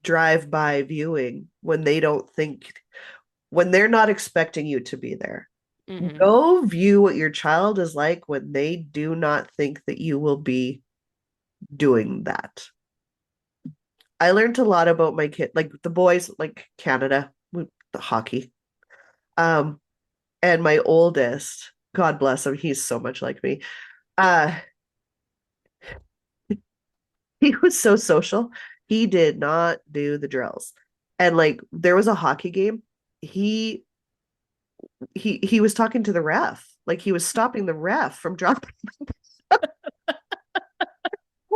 drive-by viewing when they don't think when they're not expecting you to be there. mhm. Go view what your child is like when they do not think that you will be doing that. I learned a lot about my kid, like the boys, like Canada, the hockey. Um, and my oldest, God bless him, he's so much like me. Uh, he was so social. He did not do the drills. And like there was a hockey game. He he was talking to the ref. Like he was stopping the ref from dropping when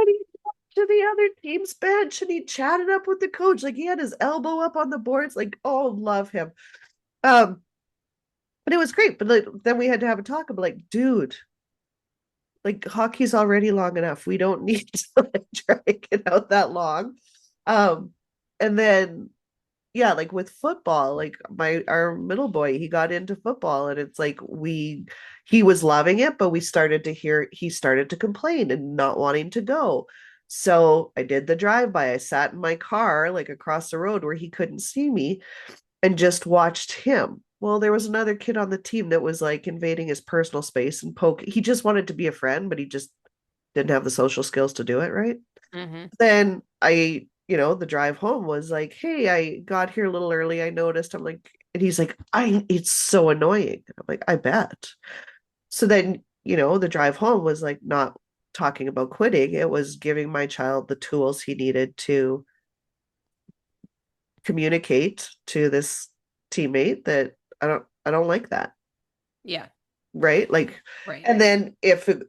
he talked to the other team's bench and he chatted up with the coach. Like he had his elbow up on the boards. Like, oh, love him. Um, but it was great. But like, then we had to have a talk about like, dude, like hockey's already long enough. We don't need to like drag it out that long. Um, and then yeah, like with football, like our middle boy, he got into football and it's like he was loving it, but we started to hear he started to complain and not wanting to go. So I did the drive by. I sat in my car like across the road where he couldn't see me and just watched him. Well, there was another kid on the team that was like invading his personal space and poke. He just wanted to be a friend, but he just didn't have the social skills to do it, right? Mm-hmm. Then the drive home was like, hey, I got here a little early. I noticed. I'm like, and he's like, it's so annoying. I'm like, I bet. So then, the drive home was like not talking about quitting. It was giving my child the tools he needed to communicate to this teammate that I don't like that. Yeah. Right? Like, Right. and then if it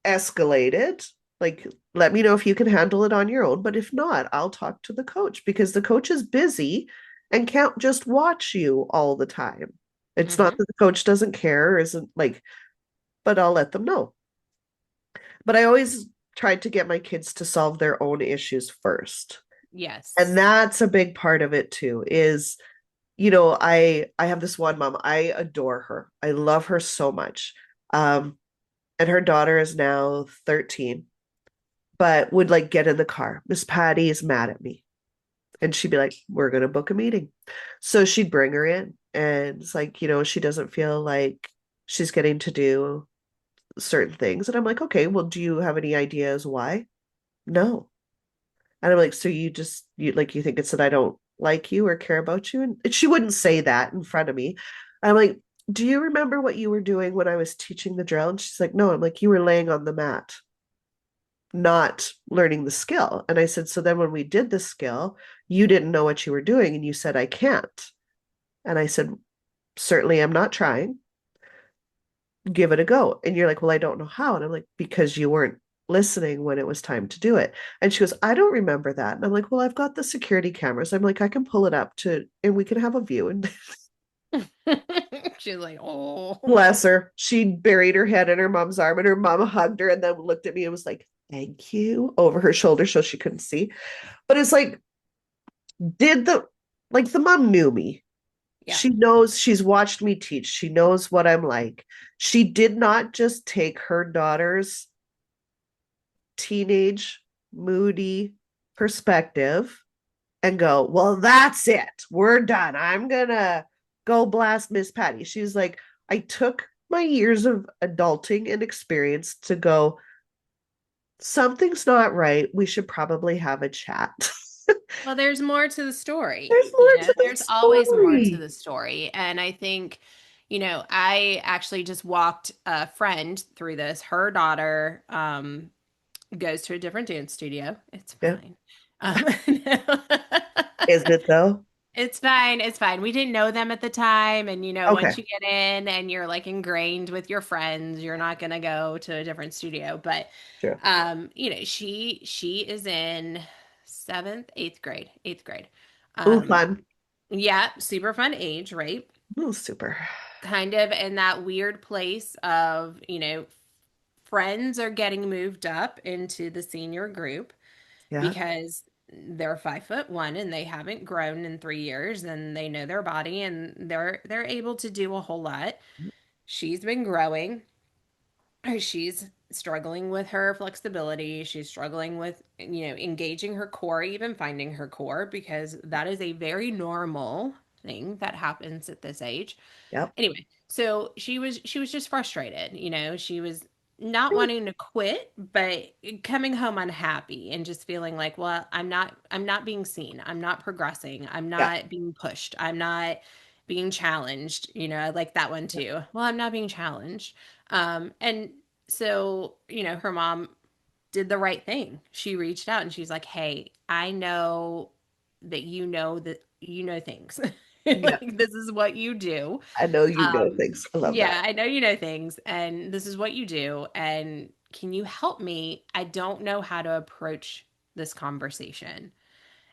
escalated, like, let me know if you can handle it on your own. But if not, I'll talk to the coach because the coach is busy and can't just watch you all the time. It's not Mm-hmm. that the coach doesn't care, or isn't like, but I'll let them know. But I always tried to get my kids to solve their own issues first. And Yes. that's a big part of it too, I have this one mom. I adore her. I love her so much. Um, and her daughter is now 13, but would like get in the car. Miss Patty is mad at me. And she'd be like, we're gonna book a meeting. So she'd bring her in. And it's like, she doesn't feel like she's getting to do certain things. And I'm like, okay, well, do you have any ideas why? No. And I'm like, so you think it's that I don't like you or care about you? And she wouldn't say that in front of me. I'm like, do you remember what you were doing when I was teaching the drill? And she's like, no. I'm like, you were laying on the mat, not learning the skill. And I said, so then when we did the skill, you didn't know what you were doing and you said, I can't. And I said, certainly I'm not trying. Give it a go. And you're like, well, I don't know how. And I'm like, because you weren't listening when it was time to do it. And she goes, I don't remember that. And I'm like, well, I've got the security cameras. I'm like, I can pull it up and we can have a view. And She's like, oh. bless her, she buried her head in her mom's arm and her mom hugged her and then looked at me and was like, thank you over her shoulder so she couldn't see. But it's like, did the mom knew me. Yeah. She knows, she's watched me teach. She knows what I'm like. She did not just take her daughter's teenage, moody perspective and go, well, that's it. We're done. I'm going to go blast Miss Patty. She's like, I took my years of adulting and experience to go, something's not right. We should probably have a chat. Well, there's more to the story. There's more to the There's always more to story. the story. And I think, I actually just walked a friend through this. Her daughter goes to a different dance studio. It's Yeah. fine. No. Is it though? It's fine. It's fine. We didn't know them at the time. And, Okay. once you get in and you're like ingrained with your friends, you're not going to go to a different studio. But, Sure. she is in eighth grade. Ooh, Um, fun. yeah, super fun age, right? Ooh, super. Kind of in that weird place of, friends are getting moved up into the senior group Yeah. because they're 5'1" and they haven't grown in 3 years and they know their body and they're able to do a whole lot. She's been growing. She's struggling with her flexibility. She's struggling with, engaging her core, even finding her core, because that is a very normal thing that happens at this age. Yep. Anyway, so she was just frustrated, she was not wanting to quit, but coming home unhappy and just feeling like, well, I'm not being seen. I'm not progressing. I'm Yeah. not being pushed. I'm not being challenged. I like that one too. Well, I'm not being challenged. And so, her mom did the right thing. She reached out and she's like, "Hey, I know that you know things. Yeah. Like this is what you do. I know you know Um, things. I love that. yeah, I know you know things, and this is what you do. And can you help me? I don't know how to approach this conversation."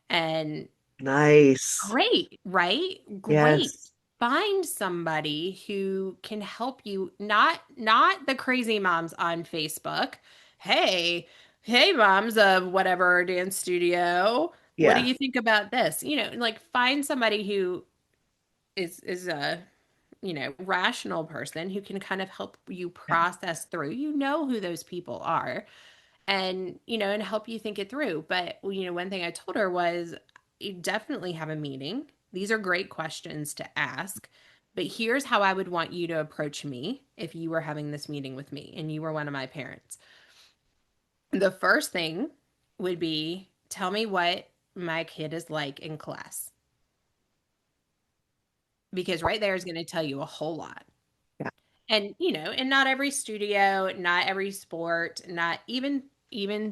And Nice. great, right? Great. Yes. Find somebody who can help you, not the crazy moms on Facebook. Hey, hey moms of whatever dance studio, what do Yeah. you think about this? Like find somebody who is a, rational person who can kind of help you Yeah. process through. You know who those people are and help you think it through. But one thing I told her was you definitely have a meeting These are great questions to ask, but here's how I would want you to approach me if you were having this meeting with me and you were one of my parents. The first thing would be tell me what my kid is like in class, because right there is going to tell you a whole lot. Yeah. And and not every studio, not every sport, not even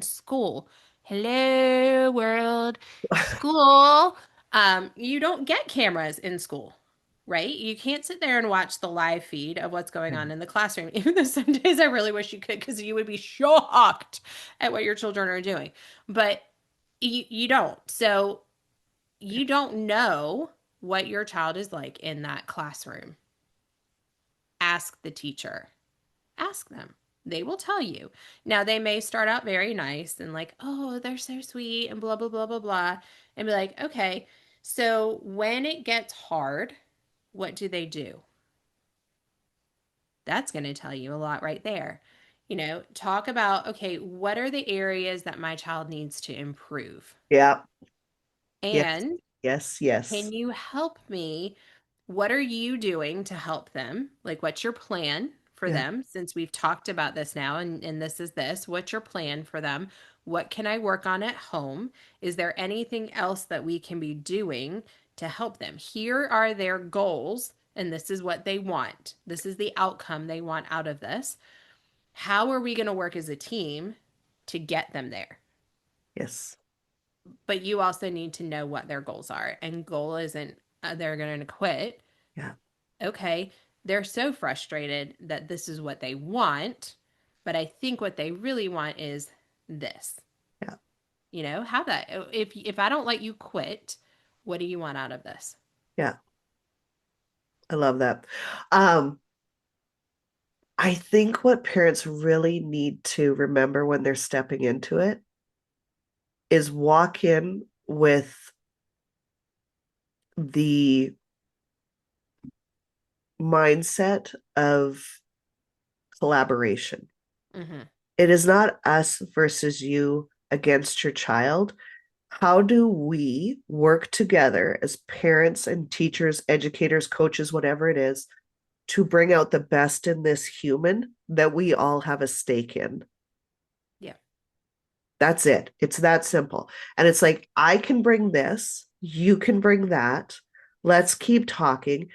school. Hello world. School. You don't get cameras in school, right? You can't sit there and watch the live feed of what's going on in the classroom. Even though some days I really wish you could, because you would be shocked at what your children are doing. But you don't. So you don't know what your child is like in that classroom. Ask the teacher. Ask them. They will tell you. Now, they may start out very nice and like, oh, they're so sweet and blah, blah, blah, blah, blah. And be like, okay, so when it gets hard, what do they do? That's going to tell you a lot right there. Talk about, okay, what are the areas that my child needs to improve? Yeah. Yes. And Yes. can Yes. you help me? What are you doing to help them? Like, what's your plan for Yeah. them? Since we've talked about this now, and this is this, what's your plan for them? What can I work on at home? Is there anything else that we can be doing to help them? Here are their goals, and this is what they want. This is the outcome they want out of this. How are we going to work as a team to get them there? Yes. But you also need to know what their goals are. And goal isn't they're going to quit. Yeah. Okay, they're so frustrated that this is what they want, but I think what they really want is this. Yeah. Have that. If I don't let you quit, what do you want out of this? Yeah. I love that. Um, I think what parents really need to remember when they're stepping into it is walk in with the mindset of collaboration. Mm-hmm. It is not us versus you against your child. How do we work together as parents and teachers, educators, coaches, whatever it is, to bring out the best in this human that we all have a stake in? Yeah. That's it. It's that simple. And it's like, I can bring this, you can bring that. Let's keep talking.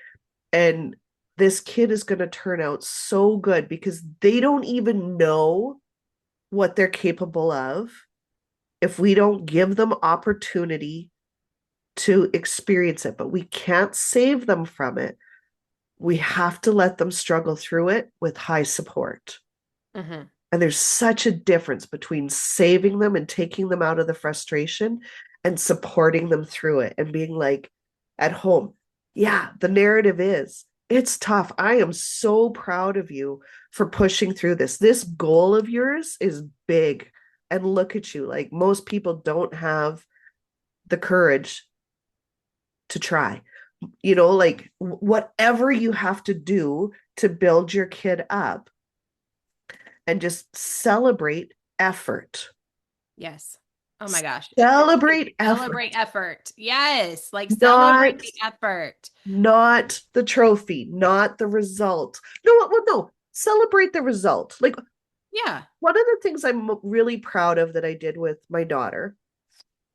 And this kid is going to turn out so good because they don't even know what they're capable of if we don't give them opportunity to experience it. But we can't save them from it. We have to let them struggle through it with high support. Mm-hmm. And there's such a difference between saving them and taking them out of the frustration and supporting them through it and being like at home, yeah, the narrative is it's tough. I am so proud of you for pushing through this. This goal of yours is big. And look at you. Like most people don't have the courage to try. Like whatever you have to do to build your kid up and just celebrate effort. Yes. Oh my gosh. Celebrate effort, Celebrate effort. Yes. Like celebrate not the effort. not the trophy, not the result. No, well, no, celebrate the result. Like Yeah. one of the things I'm really proud of that I did with my daughter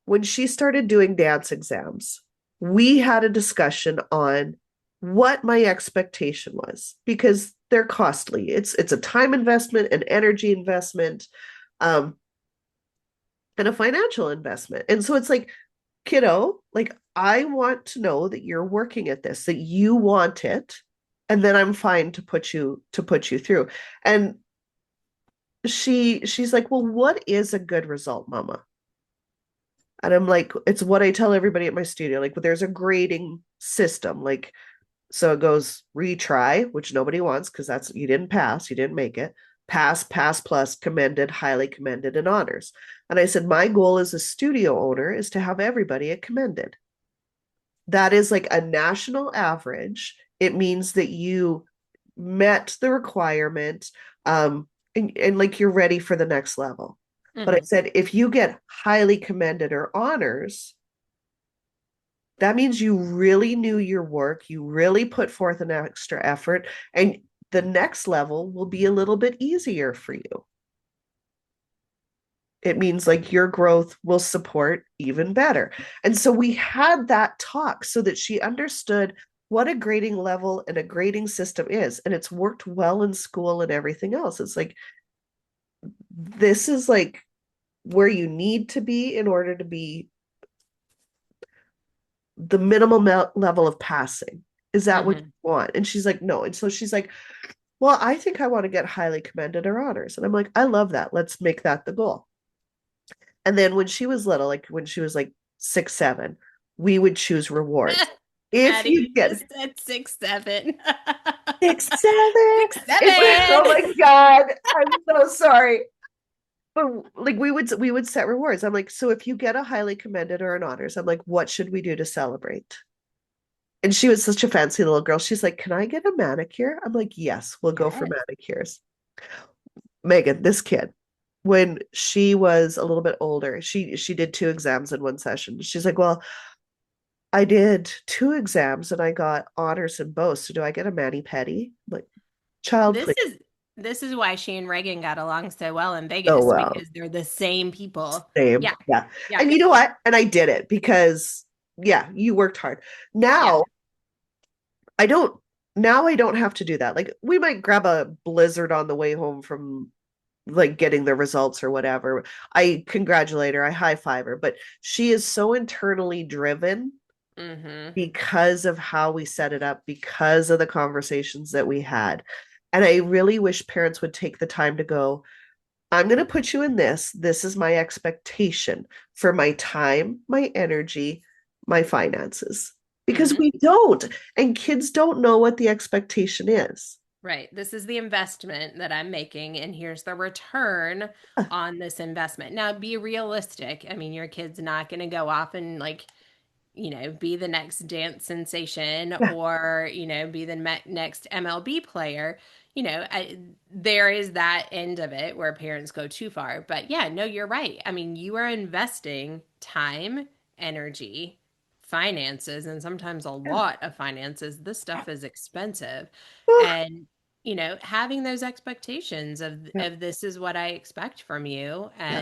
when she started doing dance exams, we had a discussion on what my expectation was because they're costly. It's a time investment, an energy investment, um, and a financial investment. And so it's like, kiddo, like I want to know that you're working at this, that you want it, and then I'm fine to put you through. And she's like, well, what is a good result, mama? And I'm like, it's what I tell everybody at my studio. Like, there's a grading system. Like, so it goes retry, which nobody wants because that's you didn't pass, you didn't make it. Pass, pass plus, commended, highly commended, and honors. And I said, my goal as a studio owner is to have everybody at commended. That is like a national average. It means that you met the requirement, and like you're ready for the next level. But I Mm-hmm. said, if you get highly commended or honors, That means you really knew your work, you really put forth an extra effort, and the next level will be a little bit easier for you. It means like your growth will support even better. And so we had that talk so that she understood what a grading level and a grading system is. And it's worked well in school and everything else. It's like, this is like where you need to be in order to be the minimal level of passing. Is that what you Hmm. want? And she's like, no. And so she's like, well, I think I want to get highly commended or honors. And I'm like, I love that. Let's make that the goal. And then when she was little, like when she was like 6, 7, we would choose rewards. If Addie, you you get just said 6, 7. 6, 7, 6, 7. oh my God, I'm so sorry. But like we would set rewards. I'm like, so if you get a highly commended or an honors, I'm like, what should we do to celebrate? And she was such a fancy little girl. She's like, can I get a manicure? I'm like, yes, we'll go for Yes. manicures. Megan, this kid, when she was a little bit older, she did 2 exams in one session. She's like, well, I did 2 exams and I got honors in both. So do I get a mani pedi? I'm like, child, This please. is this is why she and Reagan got along so well in Oh Vegas well, because they're the same people. same. Yeah. Yeah. Yeah. And you know what? And I did it because yeah, you worked hard. Yeah. Now I don't now I don't have to do that. Like we might grab a blizzard on the way home from like getting the results or whatever. I congratulate her, I high five her, but she is so internally driven Hmm. because of how we set it up, because of the conversations that we had. And I really wish parents would take the time to go, I'm going to put you in this. This is my expectation for my time, my energy, my finances. Because Hmm. we don't. And kids don't know what the expectation is. Right. This is the investment that I'm making, and here's the return on this investment. Now, be realistic. I mean, your kid's not going to go off and be the next dance sensation Yeah, or, be the next MLB player. There is that end of it where parents go too far. But yeah, no, you're right. I mean, you are investing time, energy, finances, and sometimes a yeah, lot of finances. This stuff is expensive. oh, And having those expectations of yeah, this is what I expect from you, yeah,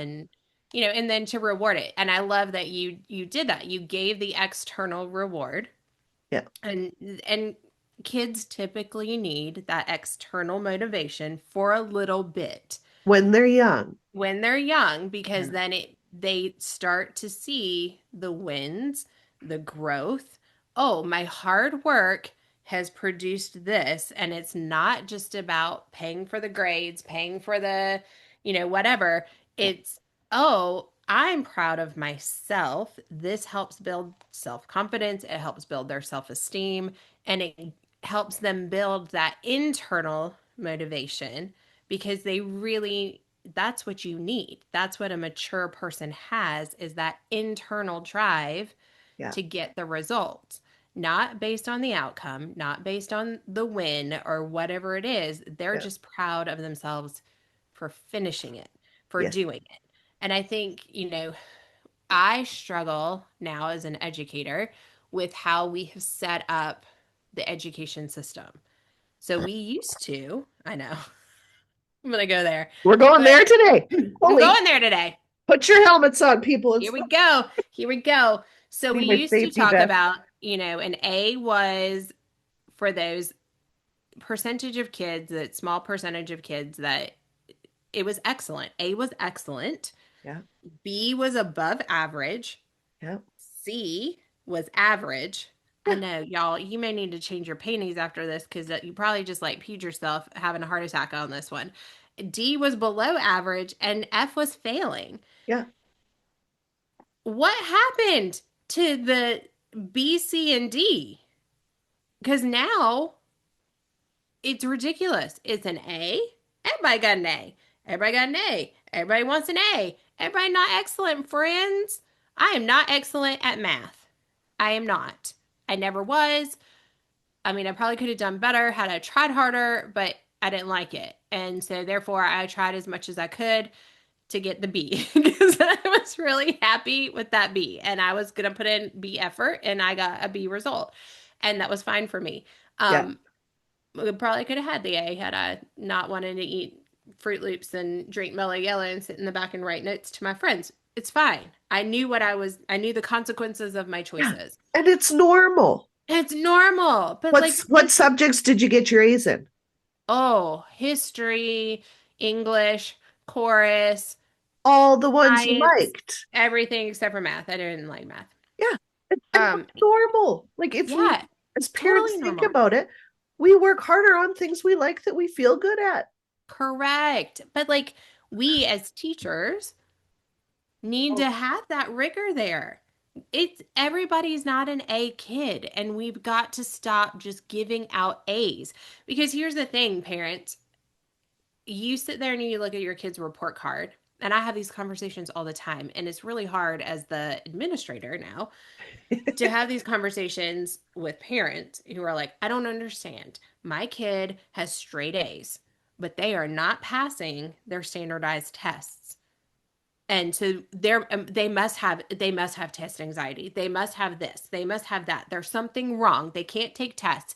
and then to reward it. And I love that you did that. You gave the external reward, yeah. and kids typically need that external motivation for a little bit When they're young. when they're young because Yeah, then they start to see the wins, the growth. Oh, my hard work has produced this, and it's not just about paying for the grades, paying for the, whatever. yeah, It's, oh, I'm proud of myself. This helps build self-confidence, it helps build their self-esteem, and it helps them build that internal motivation because they really, that's what you need. That's what a mature person has, is that internal drive yeah, to get the results. Not based on the outcome, not based on the win or whatever it is. They're yeah. just proud of themselves for finishing it, for Yes. doing it. And I think, I struggle now as an educator with how we have set up the education system. So we used to, I know, I'm going to go there, We're going but there today. I'm Holy, going there today. put your helmets on, people. Here It's we go. Here we go. So we need my used to safety talk vest. about, an A was for those percentage of kids, that small percentage of kids that it was excellent. A was excellent. Yeah, B was above average. yeah, C was average. I yeah, know, y'all, you may need to change your panties after this because you probably just like peed yourself having a heart attack on this one. D was below average and F was failing. yeah. What happened to the B, C, and D? Because now it's ridiculous. It's an A. Everybody got an A. Everybody got an A. Everybody wants an A. Everybody not excellent, friends. I am not excellent at math. I am not. I never was. I mean, I probably could have done better had I tried harder, but I didn't like it. And so, therefore, I tried as much as I could to get the B because I was really happy with that B and I was going to put in B effort and I got a B result. And that was fine for me. Yeah. We probably could have had the A had I not wanted to eat Fruit Loops and drink Mellow Yellow and sit in the back and write notes to my friends. It's fine. I knew the consequences of my Yeah. choices. And it's normal. It's normal, but like What subjects did you get your A's in? oh, history, English, chorus, All the ones you science, liked. everything except for math. I didn't like math. Yeah. And Um, that's normal. Like if we yeah, as parents totally think normal. about it, we work harder on things we like that we feel good at. Correct. But like we as teachers need Oh, to have that rigor there. It's everybody's not an A kid, and we've got to stop just giving out A's. Because here's the thing, parents, you sit there and you look at your kid's report card, and I have these conversations all the time, and it's really hard as the administrator now to have these conversations with parents who are like, I don't understand. My kid has straight A's, but they are not passing their standardized tests. And so they must have test anxiety. They must have this. They must have that. There's something wrong. They can't take tests.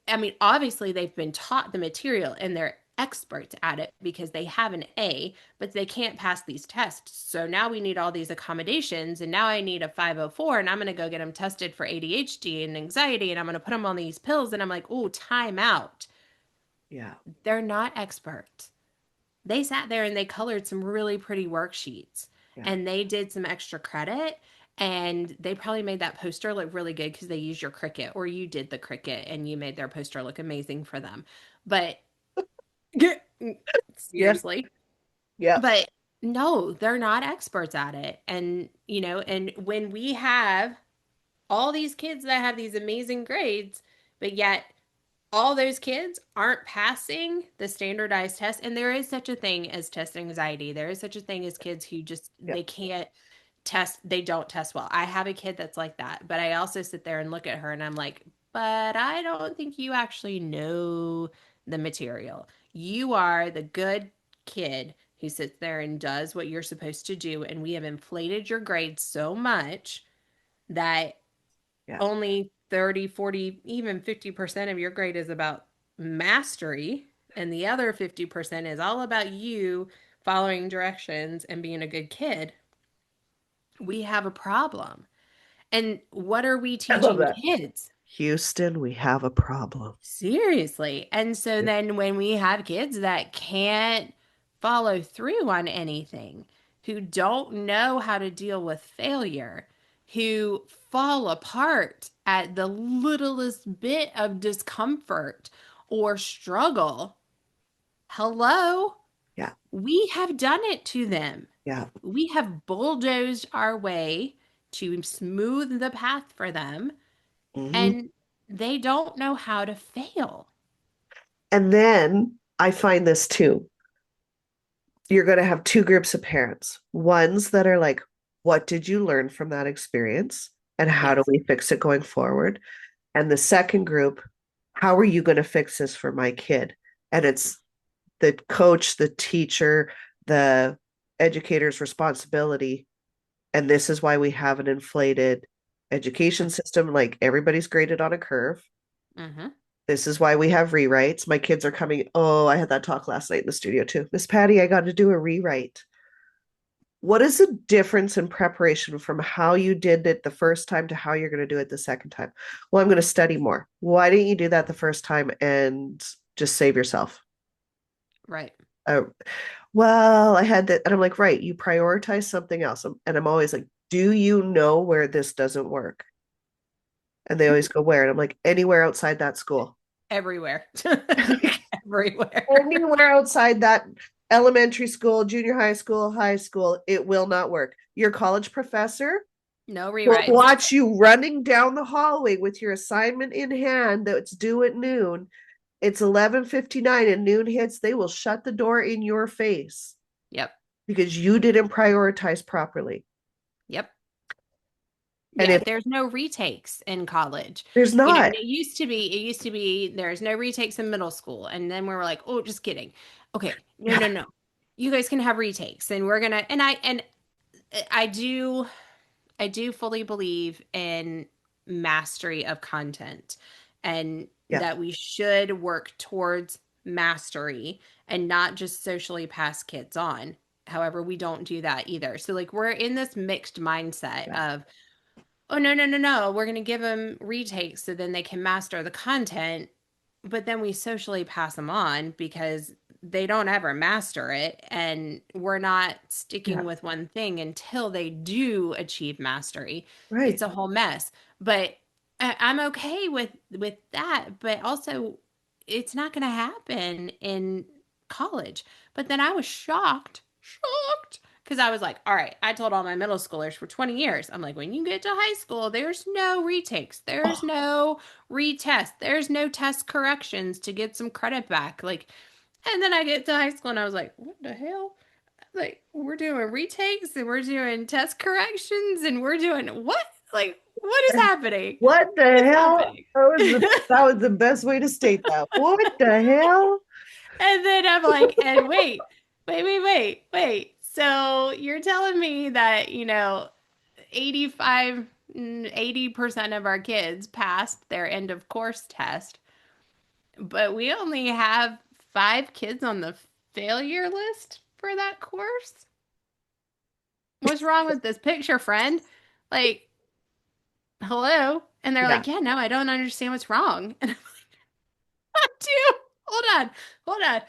I mean, obviously they've been taught the material and they're experts at it because they have an A, but they can't pass these tests. So now we need all these accommodations, and now I need a 504, and I'm going to go get them tested for ADHD and anxiety, and I'm going to put them on these pills. And I'm like, oh, time out. yeah. They're not experts. They sat there and they colored some really pretty worksheets Yeah. and they did some extra credit, and they probably made that poster look really good because they used your Cricut or you did the Cricut and you made their poster look amazing for them. But Yeah. seriously, Yeah. but no, they're not experts at it. And, you know, and when we have all these kids that have these amazing grades, but yet all those kids aren't passing the standardized test, and there is such a thing as test anxiety. There is such a thing as kids who just Yeah. they can't test, they don't test well. I have a kid that's like that, but I also sit there and look at her and I'm like, but I don't think you actually know the material. You are the good kid who sits there and does what you're supposed to do, and we have inflated your grades so much that Yeah. only 30, 40, even 50% of your grade is about mastery, and the other 50% is all about you following directions and being a good kid. We have a problem. And what are we I love teaching that. kids? Houston, we have a problem. Seriously. And so Yeah. then when we have kids that can't follow through on anything, who don't know how to deal with failure, who fall apart at the littlest bit of discomfort or struggle, hello, Yeah. we have done it to them. Yeah. We have bulldozed our way to smooth the path for them, Mhm. and they don't know how to fail. And then I find this too. You're going to have two groups of parents. Ones that are like, what did you learn from that experience? And how do Yes. we fix it going forward? And the second group, how are you going to fix this for my kid? And it's the coach, the teacher, the educator's responsibility. And this is why we have an inflated education system. Like everybody's graded on a curve. Mm-hmm. This is why we have rewrites. My kids are coming. Oh, I had that talk last night in the studio too. Miss Patty, I got to do a rewrite. What is the difference in preparation from how you did it the first time to how you're going to do it the second time? Well, I'm going to study more. Why didn't you do that the first time and just save yourself? Right. Uh, well, I had that. And I'm like, right, you prioritize something else. And I'm always like, do you know where this doesn't work? And they always go, where? And I'm like, anywhere outside that school. Everywhere. Everywhere. Anywhere outside that elementary school, junior high school, it will not work. Your college professor No will rewrites. watch you running down the hallway with your assignment in hand that's due at noon. It's 11:59 and noon hits, they will shut the door in your face Yep. because you didn't prioritize properly. Yep. And Yeah, if there's no retakes in college. there's You know, and not, it used to be there's no retakes in middle school. And then we were like, oh, just kidding. Okay. No, yeah, no, no. you guys can have retakes, and we're gonna, and I do, I do fully believe in mastery of content, and Yeah. that we should work towards mastery and not just socially pass kids on. However, we don't do that either. So like we're in this mixed mindset Yeah. of, oh no, no, no, no, we're going to give them retakes so then they can master the content, but then we socially pass them on because they don't ever master it, and we're not sticking Yeah. with one thing until they do achieve mastery. It's Right. a whole mess. But I'm okay with that, but also it's not going to happen in college. But then I was shocked because I was like, all right, I told all my middle schoolers for 20 years, I'm like, when you get to high school, there's no retakes, there's Oh, no retest, there's no test corrections to get some credit back. Like, and then I get to high school and I was like, what the hell? Like, we're doing retakes and we're doing test corrections and we're doing what? Like, what is happening? what What the is hell? happening? That was the best way to state that. What the hell? And then I'm like, and wait. So you're telling me that, 85, 80% of our kids passed their end of course test, but we only have 5 kids on the failure list for that course? What's wrong with this picture, friend? Like, hello? And they're Yeah. like, yeah, no, I don't understand what's wrong. And do. Hold on. Hold on.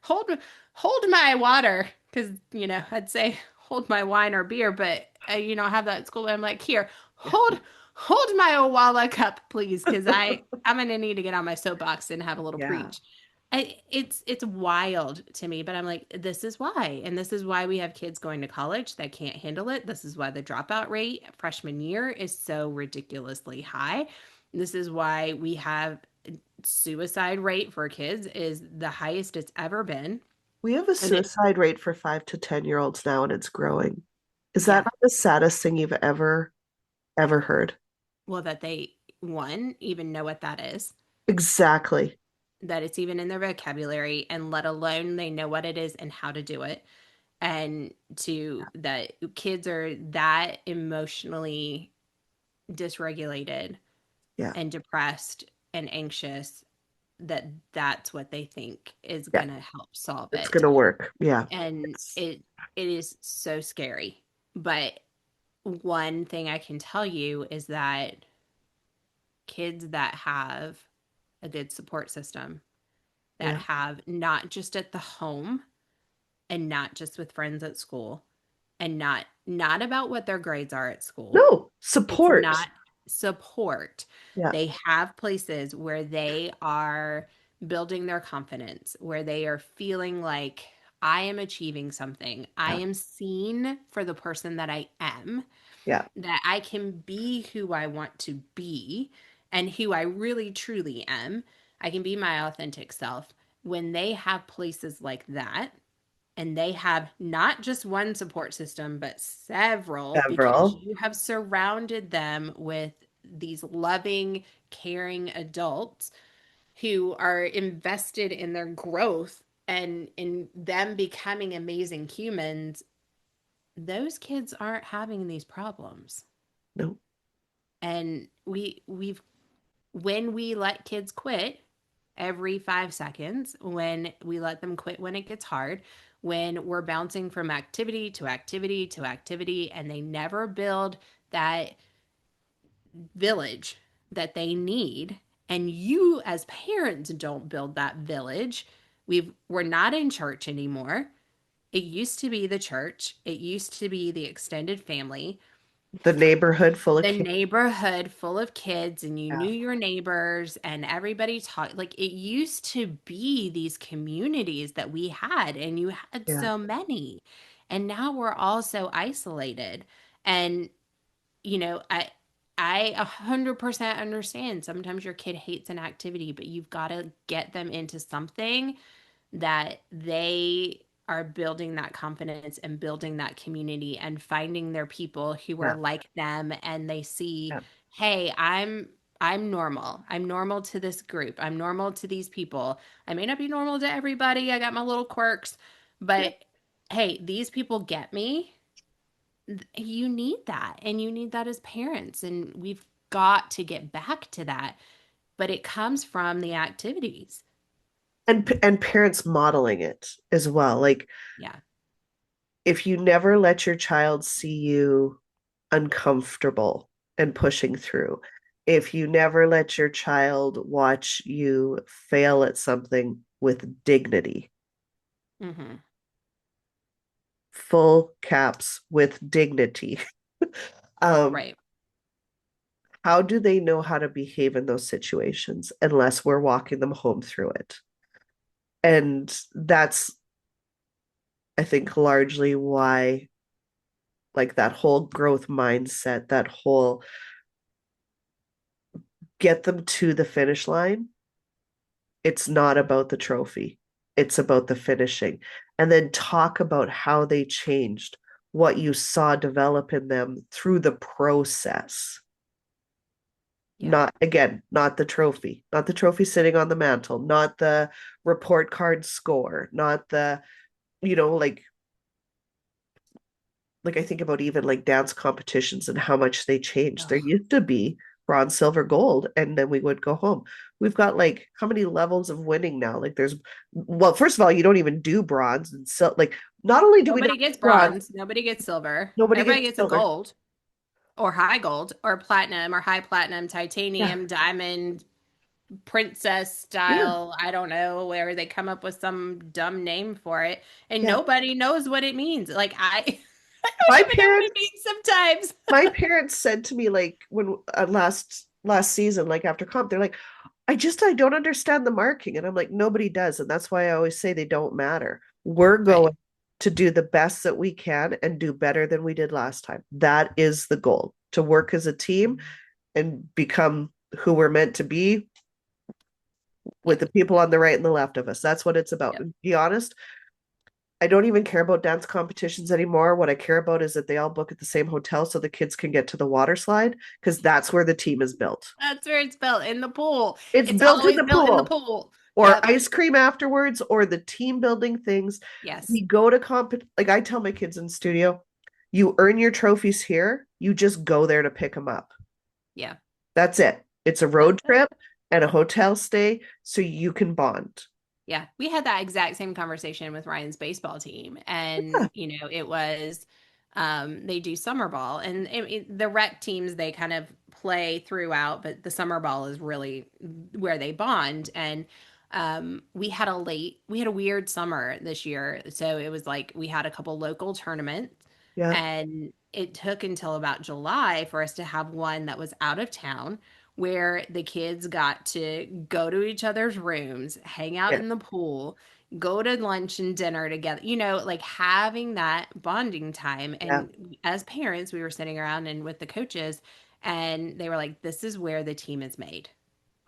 hold hold my water, because I'd say hold my wine or beer, but I have that at school. But I'm like, here, hold my Owala cup, please, because I'm gonna need to get on my soapbox and have a little Yeah. preach. It's wild to me, but I'm like, this is why, and this is why we have kids going to college that can't handle it. This is why the dropout rate freshman year is so ridiculously high. This is why we have suicide rate for kids is the highest it's ever been. We have a And suicide rate for 5 to 10 year olds now, and it's growing. Is that yeah, not the saddest thing you've ever heard? well, that they, one, even know what that is, Exactly. that it's even in their vocabulary, and let alone they know what it is and how to do it. And two, that kids are that emotionally dysregulated Yeah. and depressed and anxious that that's what they think is Yeah. going to help solve It's it. gonna work. Yeah. And It's it is so scary. But one thing I can tell you is that kids that have a good support system, that yeah. have not just at the home and not just with friends at school, and not about what their grades are at school. No, It's support. not support. Yeah. They have places where they are building their confidence, where they are feeling like I am achieving something. I Yeah. am seen for the person that I am, Yeah. that I can be who I want to be and who I really truly am. I can be my authentic self. When they have places like that, and they have not just one support system, but several, because Several. you have surrounded them with these loving, caring adults who are invested in their growth and in them becoming amazing humans, those kids aren't having these problems. No. And we've when we let kids quit every 5 seconds, when we let them quit when it gets hard, when we're bouncing from activity to activity to activity, and they never build that village that they need, and you as parents don't build that village. We're not in church anymore. It used to be the church, it used to be the extended family, The neighborhood full of the kids. neighborhood full of kids, and you Yeah. knew your neighbors and everybody talked. Like, it used to be these communities that we had, and you had Yeah. so many, and now we're all so isolated. And I 100% understand sometimes your kid hates an activity, but you've got to get them into something that they are building that confidence and building that community and finding their people who are Yeah. like them, and they see, Yeah. hey, I'm normal. I'm normal to this group. I'm normal to these people. I may not be normal to everybody. I got my little quirks, Yeah. But hey, these people get me. You need that, and you need that as parents, and we've got to get back to that. But it comes from the activities. And parents modeling it as well. Like Yeah. if you never let your child see you uncomfortable and pushing through, if you never let your child watch you fail at something with dignity, Hmm. full caps with dignity, um, Right. how do they know how to behave in those situations unless we're walking them home through it? And that's, I think, largely why, like, that whole growth mindset, that whole get them to the finish line, it's not about the trophy, it's about the finishing. And then talk about how they changed, what you saw develop in them through the process. Yeah. Not again, not the trophy, not the trophy sitting on the mantle, not the report card score, not the, you know, like I think about even like dance competitions and how much they changed. There Oh, used to be bronze, silver, gold, and then we would go home. We've got like how many levels of winning now? Like there's, well, first of all, you don't even do bronze and so like not only do we not nobody gets do bronze, bronze, nobody gets silver. nobody Everybody gets gets a silver. gold or high gold or platinum or high platinum, Yeah, titanium, diamond, princess yeah. style. I don't know where they come up with some dumb name for it, and Yeah. nobody knows what it means. Like I, I My don't even know what it parents, means sometimes. my parents said to me like when last season, like after comp, they're like, I don't understand the marking. And I'm like, nobody does. And that's why I always say they don't matter. We're Right. going to do the best that we can and do better than we did last time. That is the goal, to work as a team and become who we're meant to be with Yep. the people on the right and the left of us. That's what it's about. Yep. And to be honest, I don't even care about dance competitions anymore. What I care about is that they all book at the same hotel so the kids can get to the water slide because that's where the team is built. That's where it's built in the pool. It's It's built in always the built in the pool. pool. Or Yep. ice cream afterwards, or the team building things. Yes. We go to like I tell my kids in studio, you earn your trophies here, you just go there to pick them up. Yeah. That's it. It's a road That's it. trip and a hotel stay so you can bond. Yeah, we had that exact same conversation with Ryan's baseball team, Yeah, and it was they do summer ball, and the rec teams they kind of play throughout, but the summer ball is really where they bond. And we had a weird summer this year, so it was like we had a couple local tournaments, yeah, and it took until about July for us to have one that was out of town where the kids got to go to each other's rooms, hang out yeah, in the pool, go to lunch and dinner together, like having that bonding time. yeah. And as parents, we were sitting around and with the coaches, and they were like, this is where the team is made.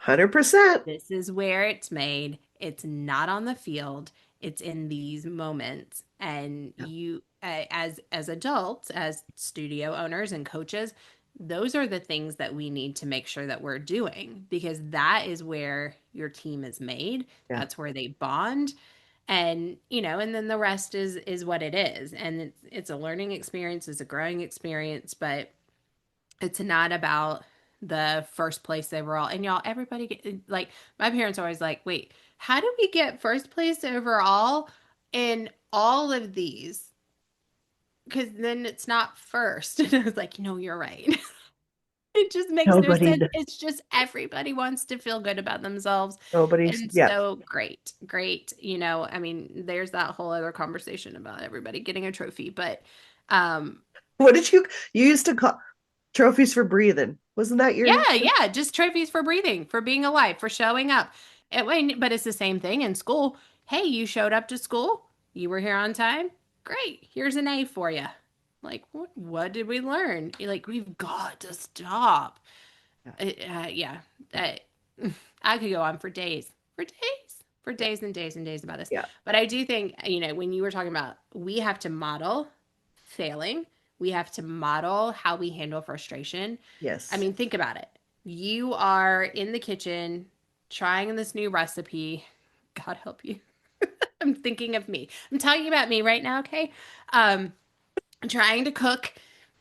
100%. This is where it's made. It's not on the field. It's in these moments. And Yeah, you, as adults, as studio owners and coaches, those are the things that we need to make sure that we're doing because that is where your team is made. yeah, That's where they bond. And and then the rest is what it is. And it's a learning experience, it's a growing experience, but it's not about the first place overall. And y'all, everybody get like my parents are always like, wait, how do we get first place overall in all of these? Because then it's not first. And I was like, you're right. It just makes no nobody, sense. It's just everybody wants to feel good about themselves. nobody's, And yeah. so great, great. I mean, there's that whole other conversation about everybody getting a trophy, but um What did you used to call trophies for breathing? Wasn't that your, yeah, yeah, just trophies for breathing, for being alive, for showing up. But it's the same thing in school. Hey, you showed up to school. You were here on time. Great. Here's an A for you. Like, what did we learn? You're like, we've got to stop. yeah, Yeah. Uh, I could go on for yeah, days and days and days about this. yeah, But I do think, when you were talking about we have to model failing, we have to model how we handle frustration. I yes, mean, think about it. You are in the kitchen trying this new recipe. God help you. I'm thinking of me. I'm talking about me right now, okay? Um, trying to cook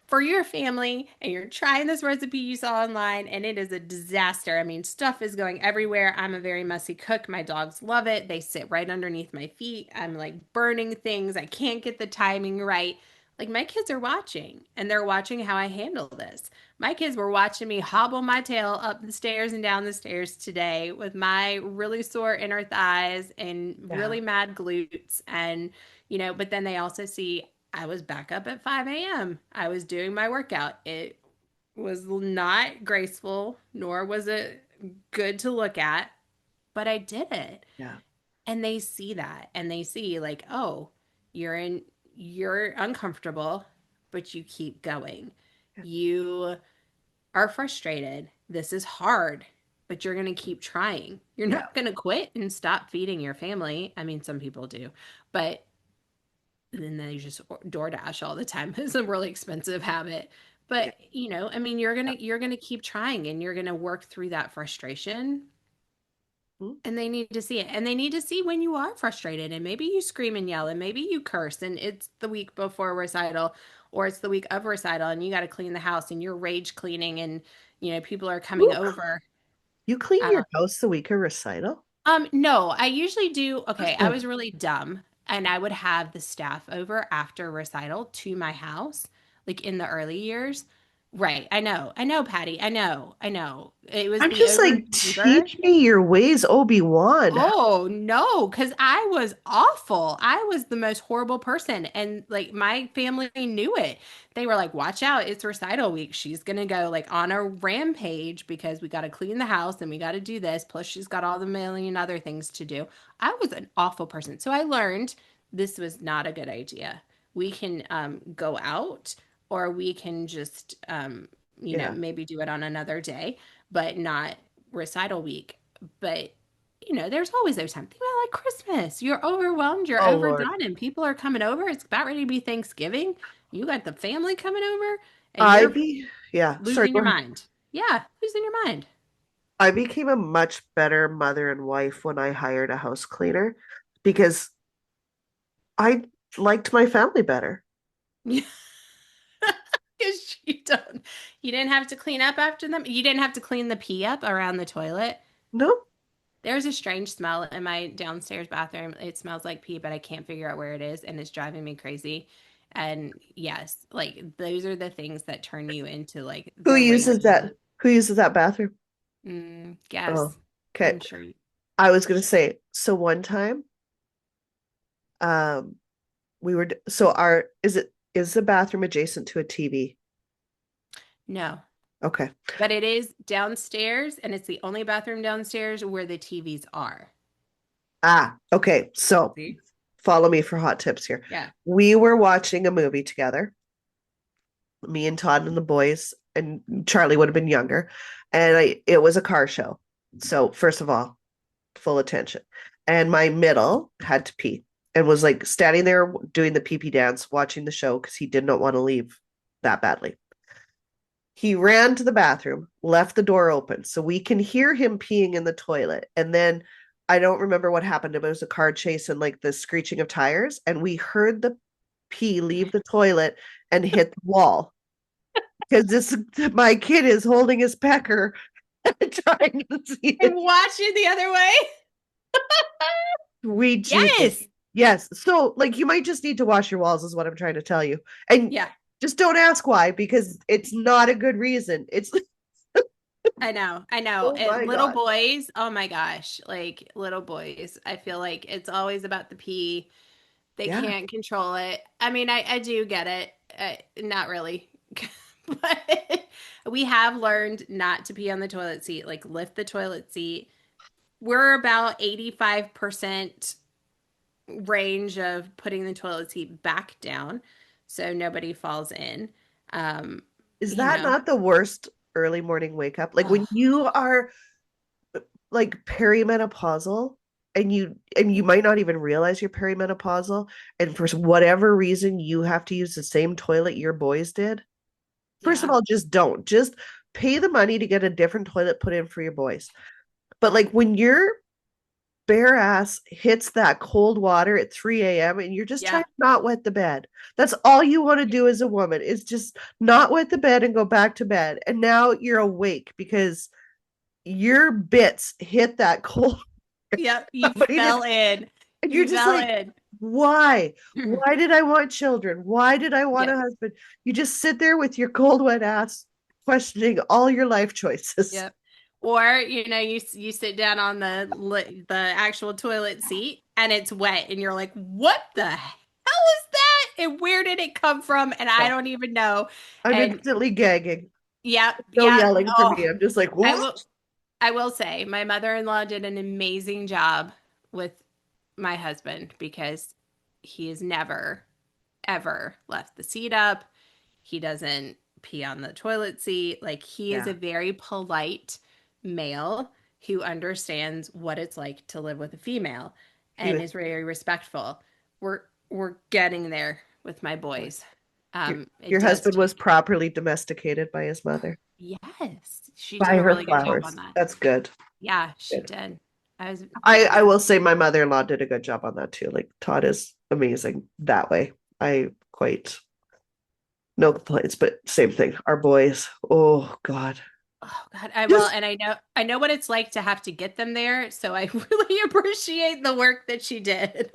for your family and you're trying this recipe you saw online and it is a disaster. I mean, stuff is going everywhere. I'm a very messy cook. My dogs love it. They sit right underneath my feet. I'm like burning things. I can't get the timing right. Like my kids are watching and they're watching how I handle this. My kids were watching me hobble my tail up the stairs and down the stairs today with my really sore inner thighs and Yeah. really mad glutes and but then they also see I was back up at 5 a.m. I was doing my workout. It was not graceful, nor was it good to look at, but I did it. Yeah. And they see that and they see, like, oh, you're uncomfortable, but you keep going. Yeah. You are frustrated. This is hard, but you're going to keep trying. You're Yeah. not going to quit and stop feeding your family. I mean, some people do, but and then they just DoorDash all the time. It's a really expensive habit. Yeah. But, I mean, you're gonna keep trying and you're gonna work through that frustration. Mhm. And they need to see it. And they need to see when you are frustrated and maybe you scream and yell and maybe you curse and it's the week before recital or it's the week of recital and you got to clean the house and you're rage cleaning and people are coming Ooh, over. you clean I your don't house the week of recital? No, I usually do. Okay, I Oh, was really dumb, and I would have the staff over after recital to my house, like in the early years. Right. I know, Patty. I know. It was I'm the just like, overachiever. teach me your ways, Obi-Wan. Oh, no, because I was awful. I was the most horrible person. And like my family knew it. They were like, watch out, it's recital week. She's gonna go like on a rampage because we gotta clean the house and we gotta do this. Plus, she's got all the million other things to do. I was an awful person. So I learned this was not a good idea. We can go out or we can just Yeah. maybe do it on another day, but not recital week. But there's always those times. Think about like Christmas. You're overwhelmed, you're Oh Lord. overdone, and people are coming over. It's about ready to be Thanksgiving. You got the family coming over, and you're Yeah, sorry, losing go your ahead. mind. Yeah, losing your mind. I became a much better mother and wife when I hired a house cleaner because I liked my family better. Because you didn't have to clean up after them. You didn't have to clean the pee up around the toilet. No, There's a strange smell in my downstairs bathroom. It smells like pee, but I can't figure out where it is, and it's driving me crazy. And yes, like those are the things that turn you into like who the uses that? raging. Who uses that bathroom? Oh, Guess. okay. I'm sure you. I was gonna say, so one time, um, we were so our is the bathroom adjacent to a TV? No, Okay. but it is downstairs, and it's the only bathroom downstairs where the TVs are. Ah, okay. So See? follow me for hot tips here. Yeah. We were watching a movie together, me and Todd and the boys, and Charlie would have been younger. And it was a car show. So, first of all, full attention. And my middle had to pee and was like standing there doing the pee pee dance, watching the show because he did not want to leave that badly. He ran to the bathroom, left the door open so we can hear him peeing in the toilet. And then I don't remember what happened. It was a car chase and like the screeching of tires. And we heard the pee leave the toilet and hit the wall because this my kid is holding his pecker trying to see And it. watch it the other way. We Jesus. Yes. Yes. So like you might just need to wash your walls is what I'm trying to tell you. And Yeah, just don't ask why because it's not a good reason. It's I know. I know. oh my Little god. boys, oh my gosh, like little boys, I feel like it's always about the pee. They Yeah. can't control it. I mean, I do get it. Not really. But we have learned not to pee on the toilet seat, like lift the toilet seat. We're about 85% range of putting the toilet seat back down so nobody falls in. Um, Is you that know. not the worst early morning wake up? Like Oh, when you are like perimenopausal and you might not even realize you're perimenopausal and for whatever reason you have to use the same toilet your boys did. First of yeah. all, just don't. Just pay the money to get a different toilet put in for your boys. But like when you're bare ass hits that cold water at 3 a.m. and you're just trying Yeah. to not wet the bed. That's all you want to do as a woman is just not wet the bed and go back to bed. And now you're awake because your bits hit that cold. Yep. You Somebody did, fell in. and you're You just fell like, in. why? Why did I want children? Why did I want Yep. a husband? You just sit there with your cold, wet ass questioning all your life choices. Yep. Or, you sit down on the actual toilet seat and it's wet and you're like, "What the hell is that? And where did it come from?" And I Yeah. don't even know. I'm And instantly gagging. yeah, No yeah. yelling for me. Oh, I'm just like, I what? will I will say my mother-in-law did an amazing job with my husband because he has never ever left the seat up. He doesn't pee on the toilet seat. Like he is Yeah. a very polite male who understands what it's like to live with a female He and was is very respectful. We're getting there with my boys. your, It your does husband was take. properly domesticated by his mother. Yes, she did By a her really good job on flowers. that. That's good. Yeah, she Good. did. I was I yeah. will say my mother-in-law did a good job on that too. Like Todd is amazing that way. I quite no complaints, but same thing. Our boys. Oh God. Oh God, I will, Just and I know what it's like to have to get them there, so I really appreciate the work that she did.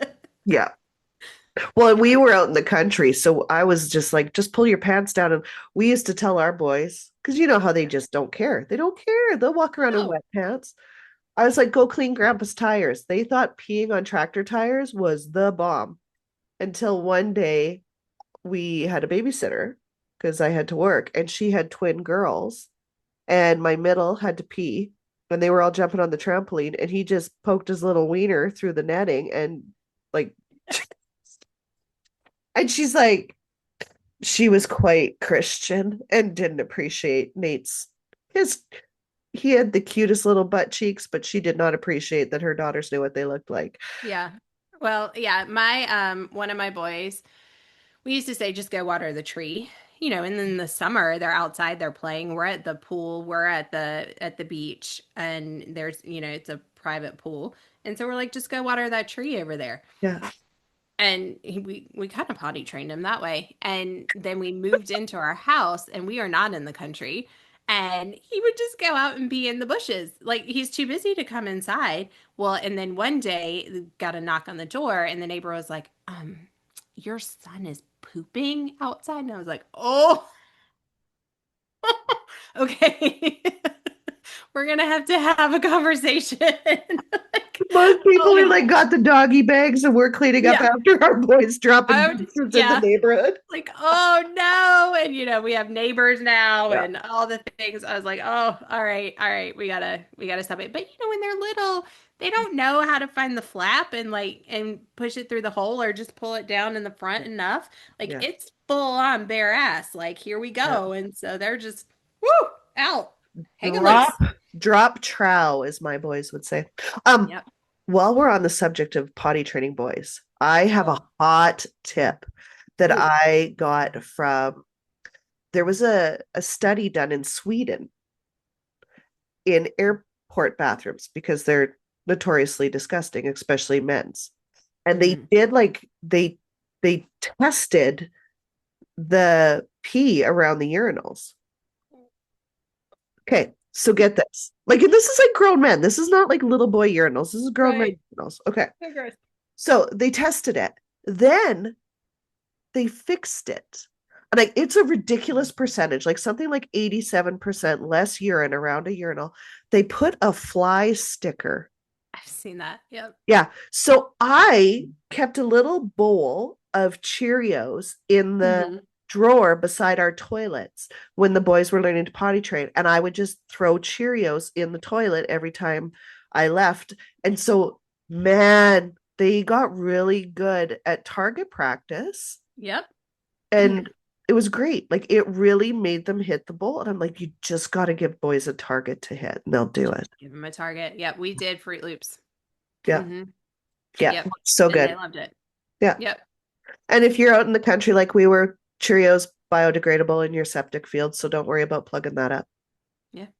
yeah. Well, and we were out in the country, so I was just like, just pull your pants down. And we used to tell our boys, because you know how they just don't care. They don't care. They'll walk around in No. wet pants. I was like, go clean grandpa's tires. They thought peeing on tractor tires was the bomb until one day we had a babysitter because I had to work and she had twin girls and my middle had to pee and they were all jumping on the trampoline and he just poked his little wiener through the netting and like and she's like she was quite Christian and didn't appreciate Nate's his he had the cutest little butt cheeks, but she did not appreciate that her daughters knew what they looked like. Yeah. Well, yeah, my one of my boys, we used to say just go water the tree. And in the summer they're outside, they're playing. We're at the pool, we're at the beach, and there's, it's a private pool. And so we're like, just go water that tree over there. Yeah. And we kind of potty trained him that way. And then we moved into our house, and we are not in the country. And he would just go out and be in the bushes. Like he's too busy to come inside. Well, and then one day got a knock on the door, and the neighbor was like, your son is pooping outside. And I was like, oh, okay. We're gonna have a conversation. Like, Most people are oh, like got the doggy bags and we're cleaning up yeah. after our boys dropping I would, pieces in the yeah. neighborhood. Like, oh no. And we have neighbors now Yeah. and all the things. I was like, oh, all right, we gotta stop it. But when they're little, they don't know how to find the flap and push it through the hole or just pull it down in the front enough. Like Yeah. it's full on bare ass. Like, here we Yeah. go. And so they're just woo out, hanging Drop loose. drop trow, as my boys would say. Um, Yep. while we're on the subject of potty training boys, I have Oh, a hot tip that ooh. I got from there was a study done in Sweden in airport bathrooms because they're notoriously disgusting, especially men's. And they Mm. did like they tested the pee around the urinals. Okay, so get this. Like, and this is like grown men. This is not like little boy urinals. This is grown men Right. urinals. Okay. So gross. So they tested it. Then they fixed it. And like it's a ridiculous percentage, like something like 87% less urine around a urinal. They put a fly sticker. I've seen that. Yep. Yeah. So I kept a little bowl of Cheerios in the Hmm. drawer beside our toilets when the boys were learning to potty train. And I would just throw Cheerios in the toilet every time I left. And so, man, they got really good at target practice. Yep. And it was great. Like it really made them hit the bowl. And I'm like, you just got to give boys a target to hit and they'll do it. Just give them a target. Yep. We did Fruit Loops. Yeah. Hmm. Yeah. Yep. So And they good. loved it. Yeah. Yep. And if you're out in the country like we were, Cheerios biodegradable in your septic field, so don't worry about plugging that up. Yeah. Yep.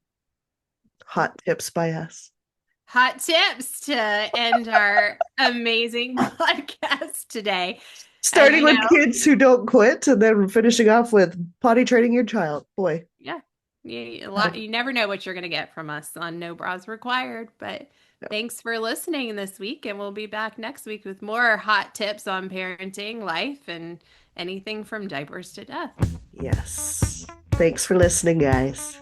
Hot tips by us. hot tips to end our amazing podcast today. And Starting with kids who don't quit and then finishing off with potty training your child. Boy. yeah, you never know what you're going to get from us on No Bras Required. But thanks for listening this week, and we'll be back next week with more hot tips on parenting, life, and anything from diapers to death. Yes. Thanks for listening, guys.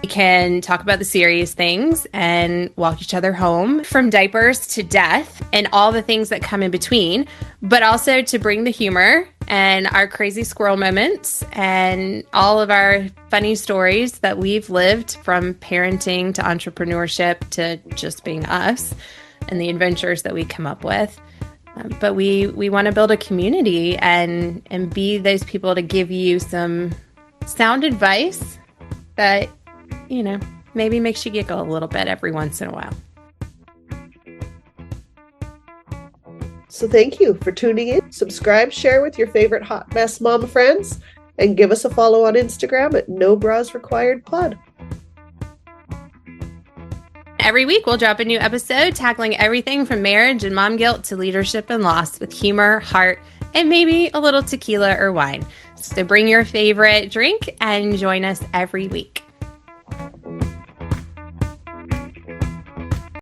We can talk about the serious things and walk each other home from diapers to death and all the things that come in between, but also to bring the humor and our crazy squirrel moments and all of our funny stories that we've lived from parenting to entrepreneurship to just being us and the adventures that we come up with. But we want to build a community and be those people to give you some sound advice that, you know, maybe makes you giggle a little bit every once in a while. So thank you for tuning in. Subscribe, share with your favorite hot mess mama friends, and give us a follow on Instagram at No Bras Required Pod. Every week we'll drop a new episode tackling everything from marriage and mom guilt to leadership and loss with humor, heart, and maybe a little tequila or wine. So bring your favorite drink and join us every week.